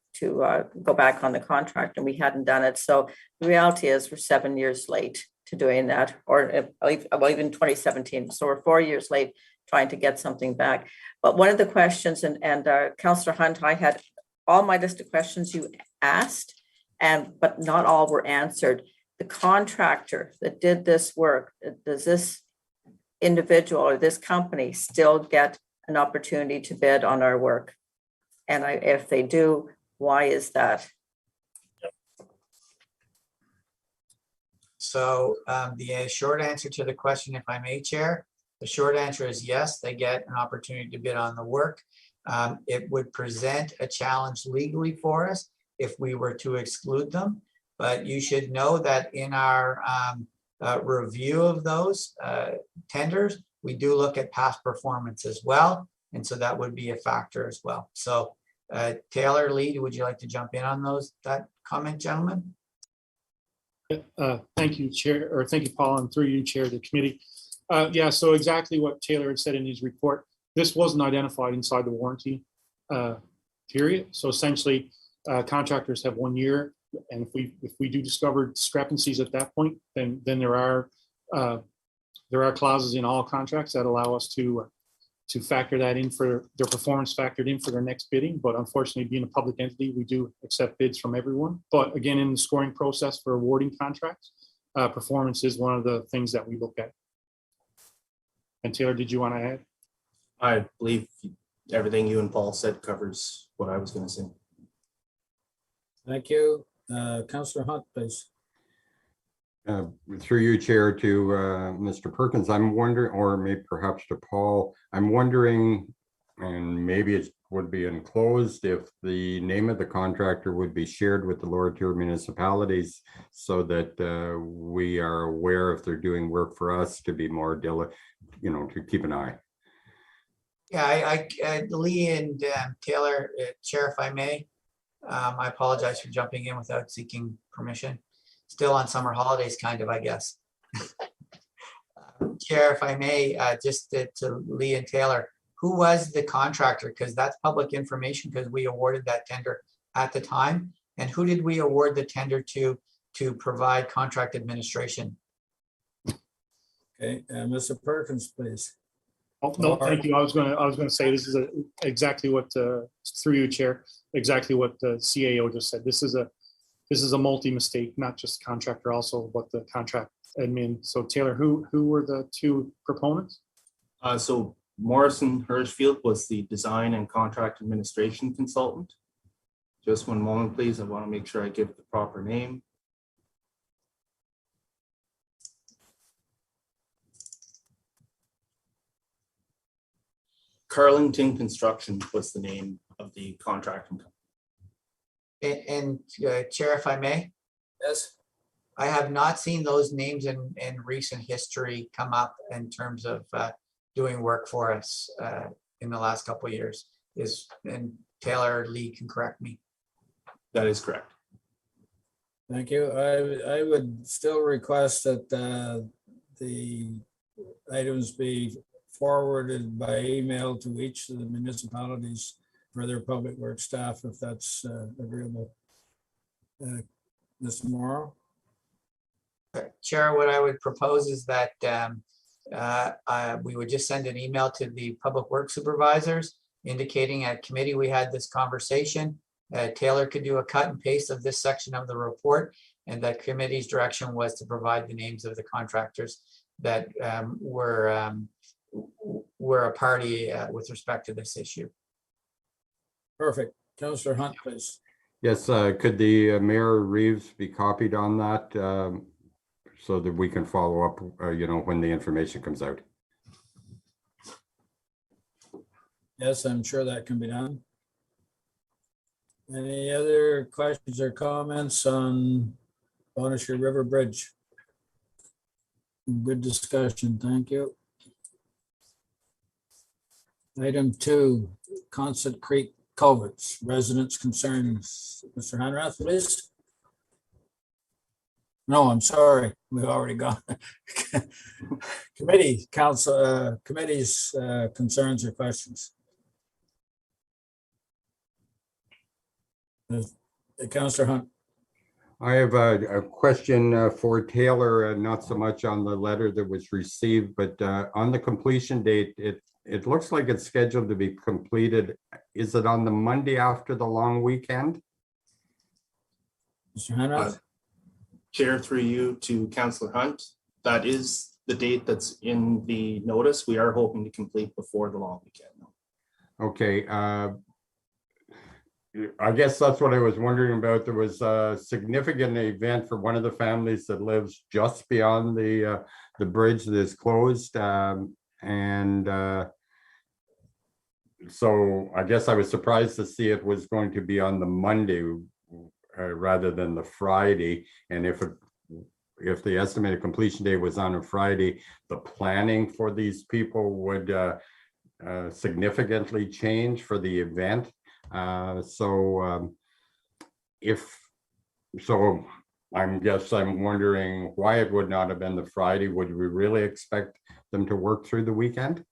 go back on the contract, and we hadn't done it. So the reality is we're 7 years late to doing that, or even 2017. So we're 4 years late trying to get something back. But one of the questions, and Councillor Hunt, I had all my list of questions you asked, but not all were answered. The contractor that did this work, does this individual or this company still get an opportunity to bid on our work? And if they do, why is that? So the short answer to the question, if I may, Chair, the short answer is yes, they get an opportunity to bid on the work. It would present a challenge legally for us if we were to exclude them. But you should know that in our review of those tenders, we do look at past performance as well. And so that would be a factor as well. So Taylor, Lee, would you like to jump in on that comment, gentlemen? Thank you, Chair, or thank you, Paul, and through you, Chair of the committee. Yeah, so exactly what Taylor had said in his report, this wasn't identified inside the warranty period. So essentially, contractors have 1 year, and if we do discover discrepancies at that point, then there are clauses in all contracts that allow us to factor that in for their performance factored in for their next bidding. But unfortunately, being a public entity, we do accept bids from everyone. But again, in the scoring process for awarding contracts, performance is one of the things that we look at. And Taylor, did you want to add? I believe everything you and Paul said covers what I was going to say. Thank you. Councillor Hunt, please. Through you, Chair, to Mr. Perkins, I'm wondering, or maybe perhaps to Paul, I'm wondering, and maybe it would be enclosed, if the name of the contractor would be shared with the lower tier municipalities so that we are aware if they're doing work for us to be more diligent, to keep an eye. Yeah, Lee and Taylor, Chair, if I may, I apologize for jumping in without seeking permission. Still on summer holidays, kind of, I guess. Chair, if I may, just to Lee and Taylor, who was the contractor? Because that's public information, because we awarded that tender at the time. And who did we award the tender to provide contract administration? Okay, Mr. Perkins, please. Oh, no, thank you. I was gonna say, this is exactly what, through you, Chair, exactly what the CAO just said. This is a multi-mistake, not just contractor, also what the contract admin. So Taylor, who were the two proponents? So Morrison Hirschfield was the design and contract administration consultant. Just one moment, please. I want to make sure I give the proper name. Carlington Construction was the name of the contracting company. And Chair, if I may, Yes. I have not seen those names in recent history come up in terms of doing work for us in the last couple of years. And Taylor Lee can correct me. That is correct. Thank you. I would still request that the items be forwarded by email to each of the municipalities for their public works staff, if that's agreeable. Mr. Morrow? Chair, what I would propose is that we would just send an email to the public works supervisors indicating at committee we had this conversation. Taylor could do a cut and paste of this section of the report, and that committee's direction was to provide the names of the contractors that were a party with respect to this issue. Perfect. Councillor Hunt, please. Yes, could the Mayor Reeves be copied on that so that we can follow up, when the information comes out? Yes, I'm sure that can be done. Any other questions or comments on Bonnechere River Bridge? Good discussion, thank you. Item 2, Constant Creek culverts, residents' concerns. Mr. Hanrath, please. No, I'm sorry, we've already gone. Committee's concerns or questions. Councillor Hunt. I have a question for Taylor, not so much on the letter that was received, but on the completion date, it looks like it's scheduled to be completed. Is it on the Monday after the long weekend? Mr. Hanrath? Chair, through you to Councillor Hunt. That is the date that's in the notice. We are hoping to complete before the long weekend. Okay. I guess that's what I was wondering about. There was a significant event for one of the families that lives just beyond the bridge that is closed. So I guess I was surprised to see it was going to be on the Monday rather than the Friday. And if the estimated completion date was on a Friday, the planning for these people would significantly change for the event. So I'm wondering why it would not have been the Friday. Would we really expect them to work through the weekend?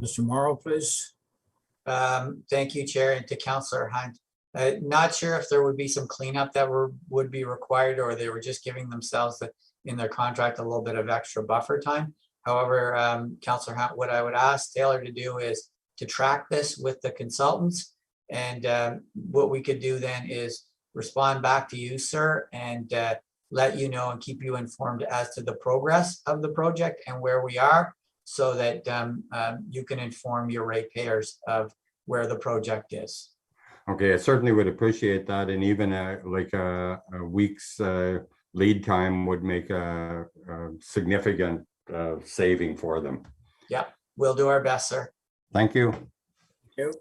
Mr. Morrow, please. Thank you, Chair, and to Councillor Hunt. Not sure if there would be some cleanup that would be required, or they were just giving themselves in their contract a little bit of extra buffer time. However, Councillor Hunt, what I would ask Taylor to do is to track this with the consultants. And what we could do then is respond back to you, sir, and let you know and keep you informed as to the progress of the project and where we are, so that you can inform your ratepayers of where the project is. Okay, I certainly would appreciate that. And even like a week's lead time would make a significant saving for them. Yeah, we'll do our best, sir. Thank you. Thank you.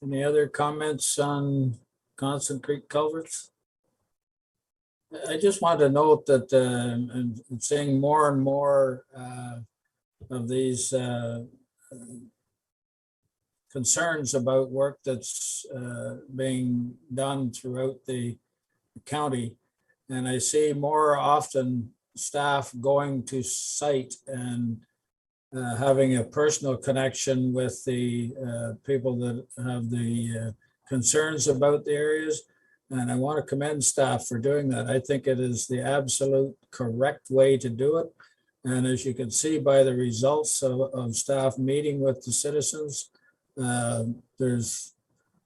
Any other comments on Constant Creek culverts? I just want to note that I'm seeing more and more of these concerns about work that's being done throughout the county. And I see more often staff going to site and having a personal connection with the people that have the concerns about the areas. And I want to commend staff for doing that. I think it is the absolute correct way to do it. And as you can see by the results of staff meeting with the citizens, there's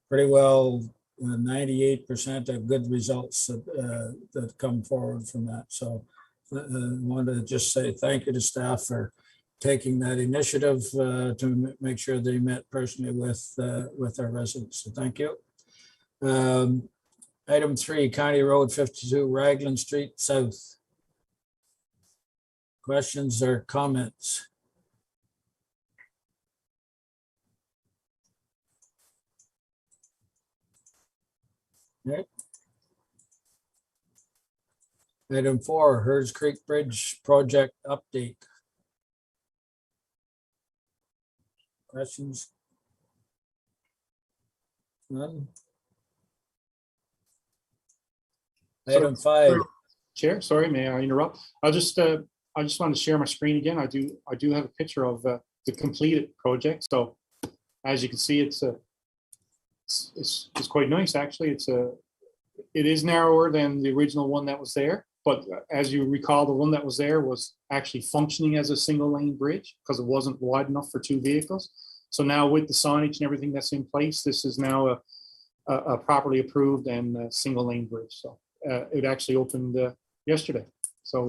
pretty well 98% of good results that come forward from that. So I want to just say thank you to staff for taking that initiative to make sure they met personally with our residents. So thank you. Item 3, County Road 52, Raglan Street South. Questions or comments? Okay. Item 4, Herds Creek Bridge Project Update. Questions? None? Item 5. Chair, sorry, may I interrupt? I just wanted to share my screen again. I do have a picture of the completed project. So as you can see, it's quite nice, actually. It is narrower than the original one that was there, but as you recall, the one that was there was actually functioning as a single lane bridge because it wasn't wide enough for 2 vehicles. So now with the signage and everything that's in place, this is now a properly approved and single lane bridge. So it actually opened yesterday. So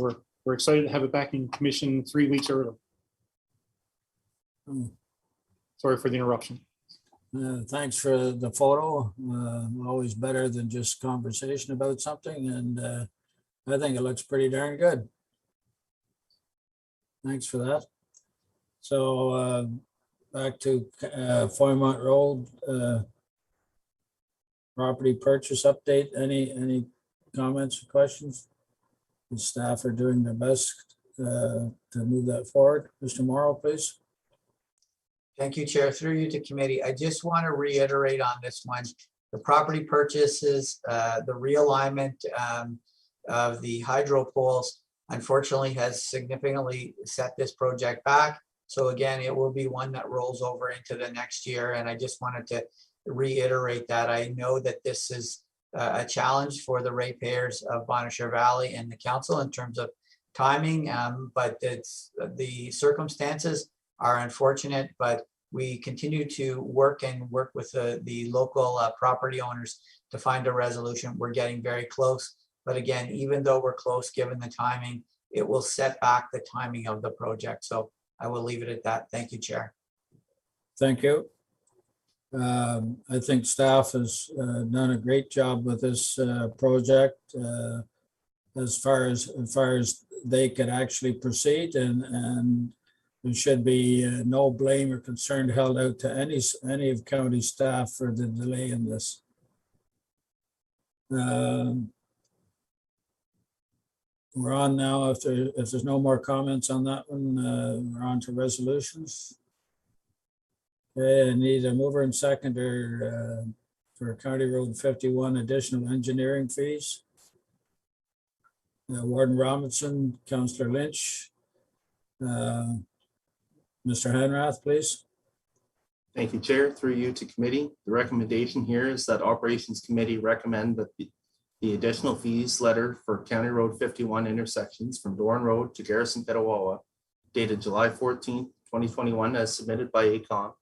we're excited to have it back in commission 3 weeks early. Sorry for the interruption. Thanks for the photo. Always better than just conversation about something. And I think it looks pretty darn good. Thanks for that. So back to Foymont Road property purchase update. Any comments or questions? The staff are doing their best to move that forward. Mr. Morrow, please. Thank you, Chair. Through you to committee. I just want to reiterate on this one. The property purchases, the realignment of the hydro poles, unfortunately has significantly set this project back. So again, it will be one that rolls over into the next year. And I just wanted to reiterate that. I know that this is a challenge for the ratepayers of Bonnechere Valley and the council in terms of timing, but the circumstances are unfortunate, but we continue to work with the local property owners to find a resolution. We're getting very close, but again, even though we're close, given the timing, it will set back the timing of the project. So I will leave it at that. Thank you, Chair. Thank you. I think staff has done a great job with this project as far as they could actually proceed, and there should be no blame or concern held out to any of county staff for the delay in this. We're on now. If there's no more comments on that one, we're on to resolutions. Okay, I need a mover and seconder for County Road 51 additional engineering fees. Warden Robinson, Councillor Lynch, Mr. Hanrath, please. Thank you, Chair. Through you to committee. The recommendation here is that Operations Committee recommend that the additional fees letter for County Road 51 intersections from Doran Road to Garrison Petawawa dated July 14th, 2021 as submitted by ACOM,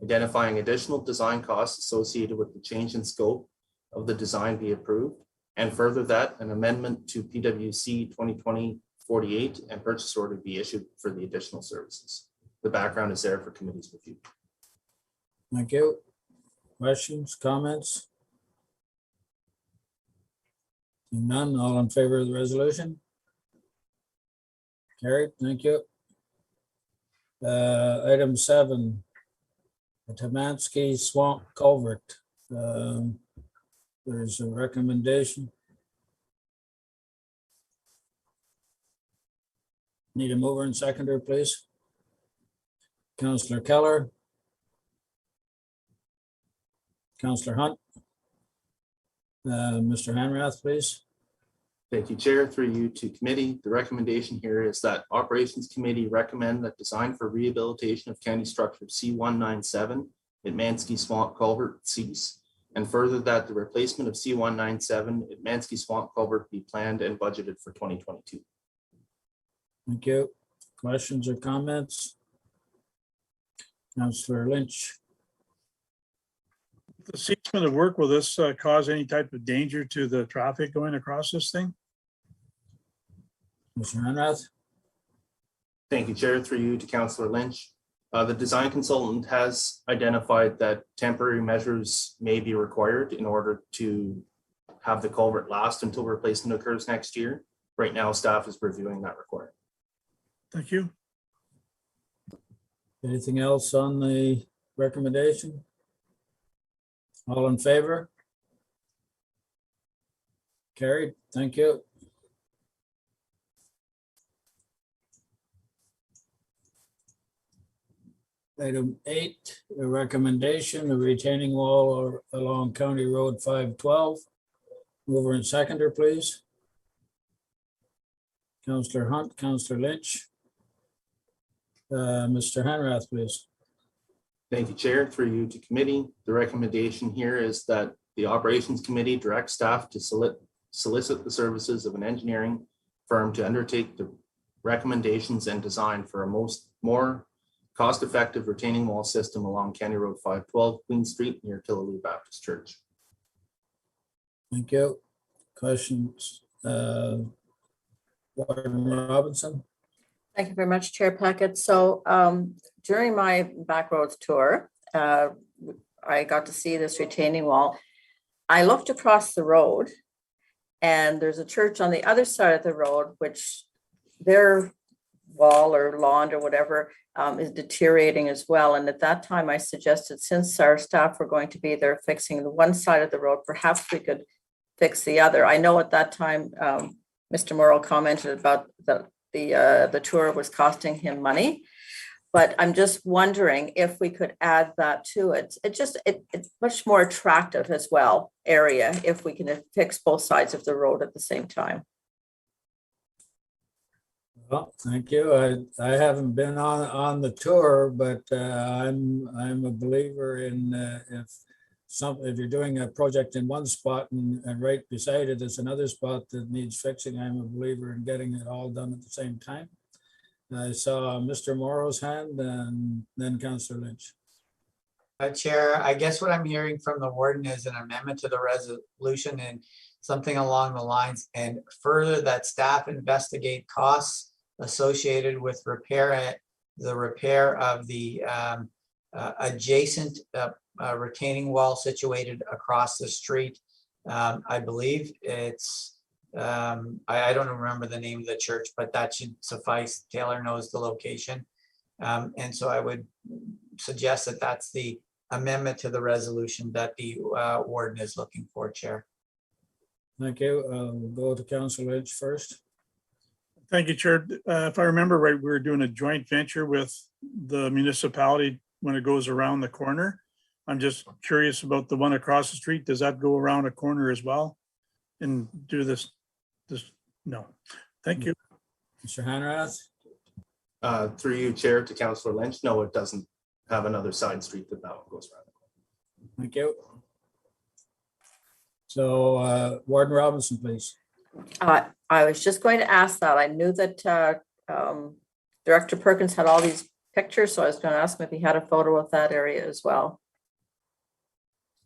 identifying additional design costs associated with the change in scope of the design be approved, and further that an amendment to PWC 2020-48 and purchase order be issued for the additional services. The background is there for committee's review. Thank you. Questions, comments? None. All in favor of the resolution? Carried. Thank you. Item 7, the Tamansky Swamp Culvert. There's a recommendation. Need a mover and seconder, please. Councillor Keller. Councillor Hunt. Mr. Hanrath, please. Thank you, Chair. Through you to committee. The recommendation here is that Operations Committee recommend that design for rehabilitation of county structure C197 at Mansky Swamp Culvert cease And further, that the replacement of C-197 at Mansky Swamp Culvert be planned and budgeted for 2022. Thank you. Questions or comments? Councillor Lynch. The ceasement of work, will this cause any type of danger to the traffic going across this thing? Mr. Henrath? Thank you, Chair. Through you to Councillor Lynch. The design consultant has identified that temporary measures may be required in order to have the culvert last until replacement occurs next year. Right now, staff is reviewing that requirement. Thank you. Anything else on the recommendation? All in favor? Carried. Thank you. Item 8, a recommendation, a retaining wall along County Road 512. Mover and seconder, please. Councillor Hunt, Councillor Lynch. Mr. Henrath, please. Thank you, Chair. Through you to committee. The recommendation here is that the Operations Committee direct staff to solicit the services of an engineering firm to undertake the recommendations and design for a more cost-effective retaining wall system along County Road 512, Queen Street, near Tillaloe Baptist Church. Thank you. Questions? Warden Robinson. Thank you very much, Chair Packett. So during my backroads tour, I got to see this retaining wall. I looked across the road and there's a church on the other side of the road, which their wall or lawn or whatever is deteriorating as well. And at that time I suggested, since our staff were going to be there fixing the one side of the road, perhaps we could fix the other. I know at that time, Mr. Morrow commented about the tour was costing him money, but I'm just wondering if we could add that to it. It's much more attractive as well area if we can fix both sides of the road at the same time. Well, thank you. I haven't been on the tour, but I'm a believer in if you're doing a project in one spot and right beside it is another spot that needs fixing, I'm a believer in getting it all done at the same time. I saw Mr. Morrow's hand and then Councillor Lynch. Chair, I guess what I'm hearing from the warden is an amendment to the resolution and something along the lines, and further that staff investigate costs associated with the repair of the adjacent retaining wall situated across the street. I believe it's, I don't remember the name of the church, but that should suffice. Taylor knows the location. And so I would suggest that that's the amendment to the resolution that the warden is looking for, Chair. Thank you. We'll go to Councillor Lynch first. Thank you, Chair. If I remember right, we were doing a joint venture with the municipality when it goes around the corner. I'm just curious about the one across the street. Does that go around a corner as well and do this? No. Thank you. Mr. Hanrath. Through you, Chair, to Councillor Lynch. No, it doesn't have another side street that one goes around. Thank you. So Warden Robinson, please. I was just going to ask that. I knew that Director Perkins had all these pictures, so I was going to ask him if he had a photo of that area as well.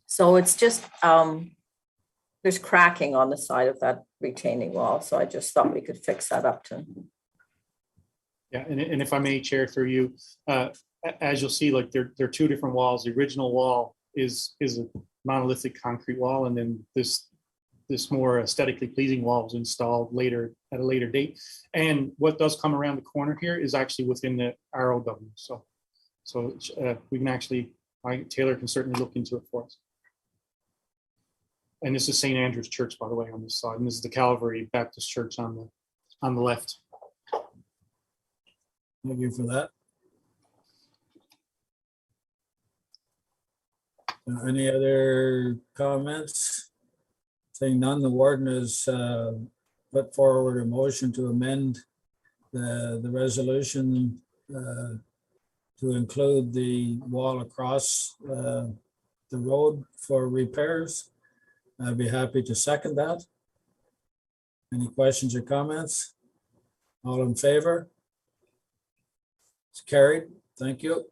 So it's just, there's cracking on the side of that retaining wall. So I just thought we could fix that up too. Yeah, and if I may, Chair, through you, as you'll see, like there are two different walls. The original wall is a monolithic concrete wall, and then this more aesthetically pleasing wall was installed later at a later date. And what does come around the corner here is actually within the ROW. So we can actually, Taylor can certainly look into it for us. And this is St. Andrew's Church, by the way, on this side, and this is the Calvary Baptist Church on the left. Thank you for that. Any other comments? Saying none, the warden has put forward a motion to amend the resolution to include the wall across the the road for repairs. I'd be happy to second that. Any questions or comments? All in favor? It's carried. Thank you.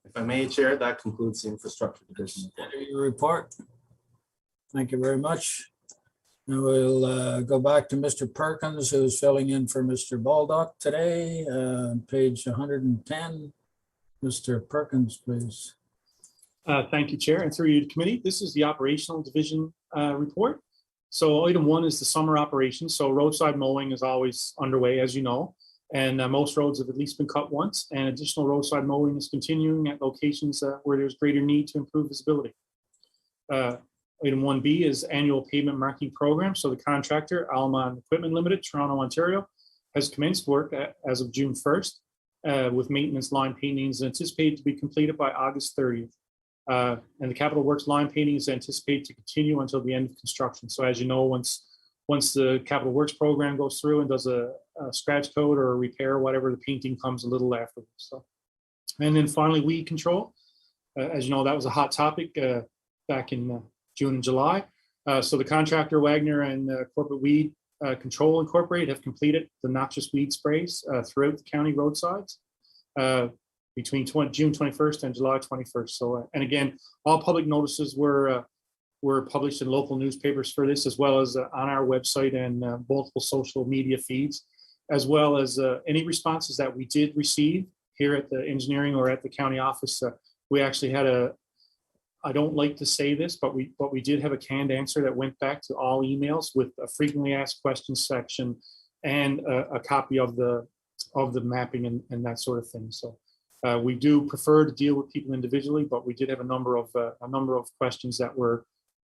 If I may, Chair, that concludes the infrastructure division. Your report. Thank you very much. And we'll go back to Mr. Perkins, who's filling in for Mr. Baldock today, page 110. Mr. Perkins, please. Thank you, Chair, and through you to committee. This is the operational division report. So item 1 is the summer operations. So roadside mowing is always underway, as you know, and most roads have at least been cut once, and additional roadside mowing is continuing at locations where there's greater need to improve visibility. Item 1B is annual pavement marking program. So the contractor, Alma Equipment Limited, Toronto, Ontario, has commenced work as of June 1st with maintenance line paintings anticipated to be completed by August 30th. And the capital works line painting is anticipated to continue until the end of construction. So as you know, once the capital works program goes through and does a scratch coat or a repair, whatever, the painting comes a little afterwards. So, and then finally, weed control. As you know, that was a hot topic back in June and July. So the contractor Wagner and Corporate Weed Control Incorporated have completed the noxious weed sprays throughout the county roadsides between June 21st and July 21st. So, and again, all public notices were published in local newspapers for this, as well as on our website and multiple social media feeds, as well as any responses that we did receive here at the engineering or at the county office. We actually had I don't like to say this, but we did have a canned answer that went back to all emails with a frequently asked questions section and a copy of the mapping and that sort of thing. So we do prefer to deal with people individually, but we did have a number of questions that were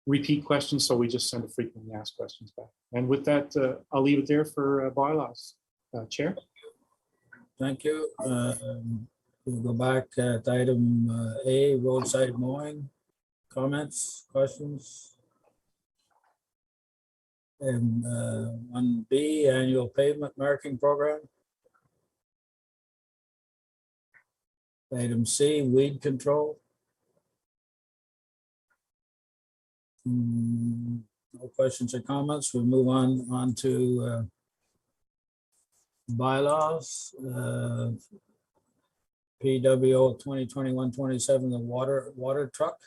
repeat questions, so we just sent a frequently asked questions back. And with that, I'll leave it there for bylaws. Chair. Thank you. We'll go back at item A, roadside mowing. Comments, questions? And 1B, annual pavement marking program. Item C, weed control. No questions or comments. We'll move on to bylaws. PWO 2021-27, the water truck.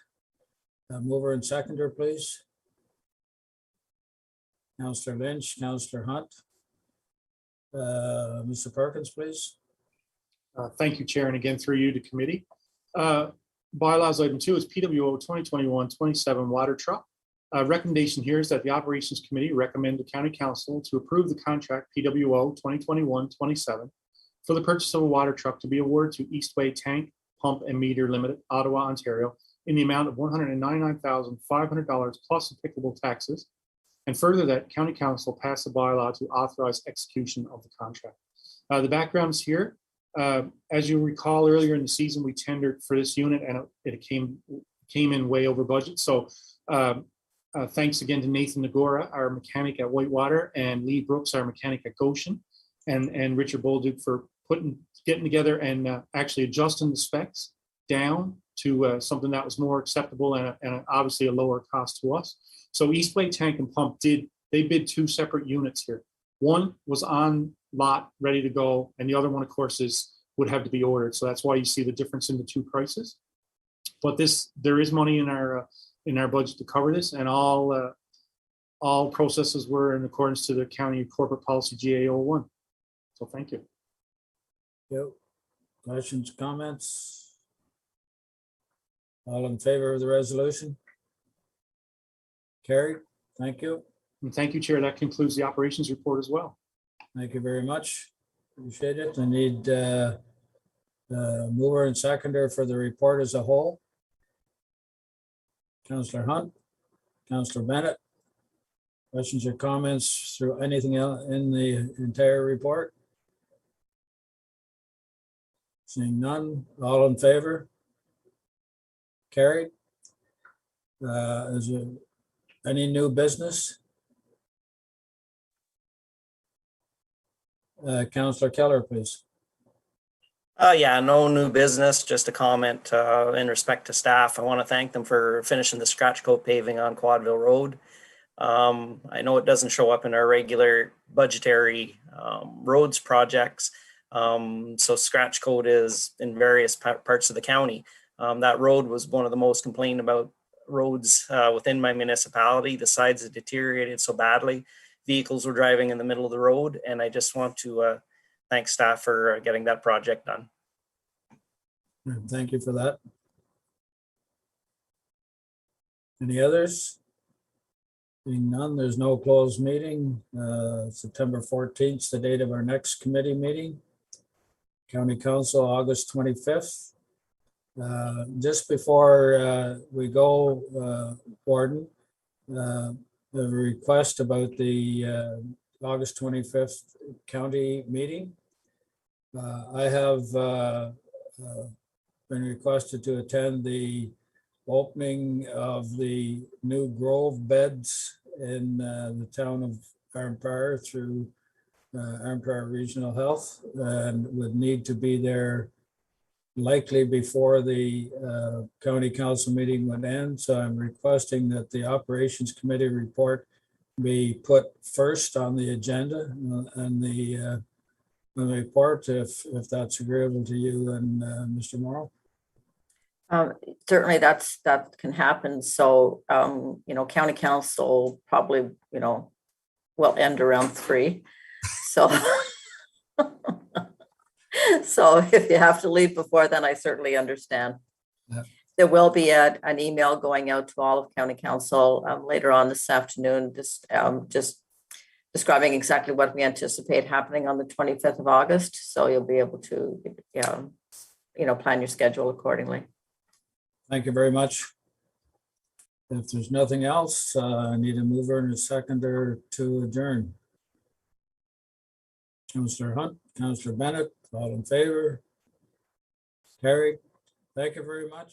Mover and seconder, please. Councillor Lynch, Councillor Hunt. Mr. Perkins, please. Thank you, Chair, and again through you to committee. Bylaws item 2 is PWO 2021-27 water truck. Recommendation here is that the Operations Committee recommend the County Council to approve the contract PWO 2021-27 for the purchase of a water truck to be awarded to Eastway Tank, Pump and Meter Limited, Ottawa, Ontario, in the amount of $199,500 plus applicable taxes. And further, that County Council pass a bylaw to authorize execution of the contract. The background is here. As you recall, earlier in the season, we tendered for this unit and it came in way over budget. So thanks again to Nathan Nagora, our mechanic at Whitewater, and Lee Brooks, our mechanic at Goshen, and Richard Bolduc for getting together and actually adjusting the specs down to something that was more acceptable and obviously a lower cost to us. So Eastway Tank and Pump they bid 2 separate units here. One was on lot ready to go, and the other one, of course, would have to be ordered. So that's why you see the difference in the 2 prices. But there is money in our budget to cover this, and all processes were in accordance to the county corporate policy GA01. So thank you. Yep. Questions, comments? All in favor of the resolution? Carried. Thank you. And thank you, Chair. That concludes the operations report as well. Thank you very much. Appreciate it. I need mover and seconder for the report as a whole. Councillor Hunt, Councillor Bennett. Questions or comments through anything else in the entire report? Seeing none, all in favor? Carried. Is there any new business? Councillor Keller, please. Yeah, no new business, just a comment in respect to staff. I want to thank them for finishing the scratch coat paving on Quadville Road. I know it doesn't show up in our regular budgetary roads projects. So scratch coat is in various parts of the county. That road was one of the most complained about roads within my municipality. The sides had deteriorated so badly. Vehicles were driving in the middle of the road, and I just want to thank staff for getting that project done. Thank you for that. Any others? Being none, there's no closed meeting. September 14th is the date of our next committee meeting. County Council, August 25th. Just before we go, Warden, the request about the August 25th county meeting. I have been requested to attend the opening of the new grove beds in the town of Armpire through Armpire Regional Health, and would need to be there likely before the county council meeting would end. So I'm requesting that the operations committee report be put first on the agenda and the report, if that's agreeable to you and Mr. Morrow. Certainly that can happen. So, county council probably, will end around 3. So, so if you have to leave before then, I certainly understand. Yeah. There will be an email going out to all of county council later on this afternoon, just describing exactly what we anticipate happening on the 25th of August. So you'll be able to, plan your schedule accordingly. Thank you very much. If there's nothing else, I need a mover and a seconder to adjourn. Councillor Hunt, Councillor Bennett, all in favor? Carried. Thank you very much.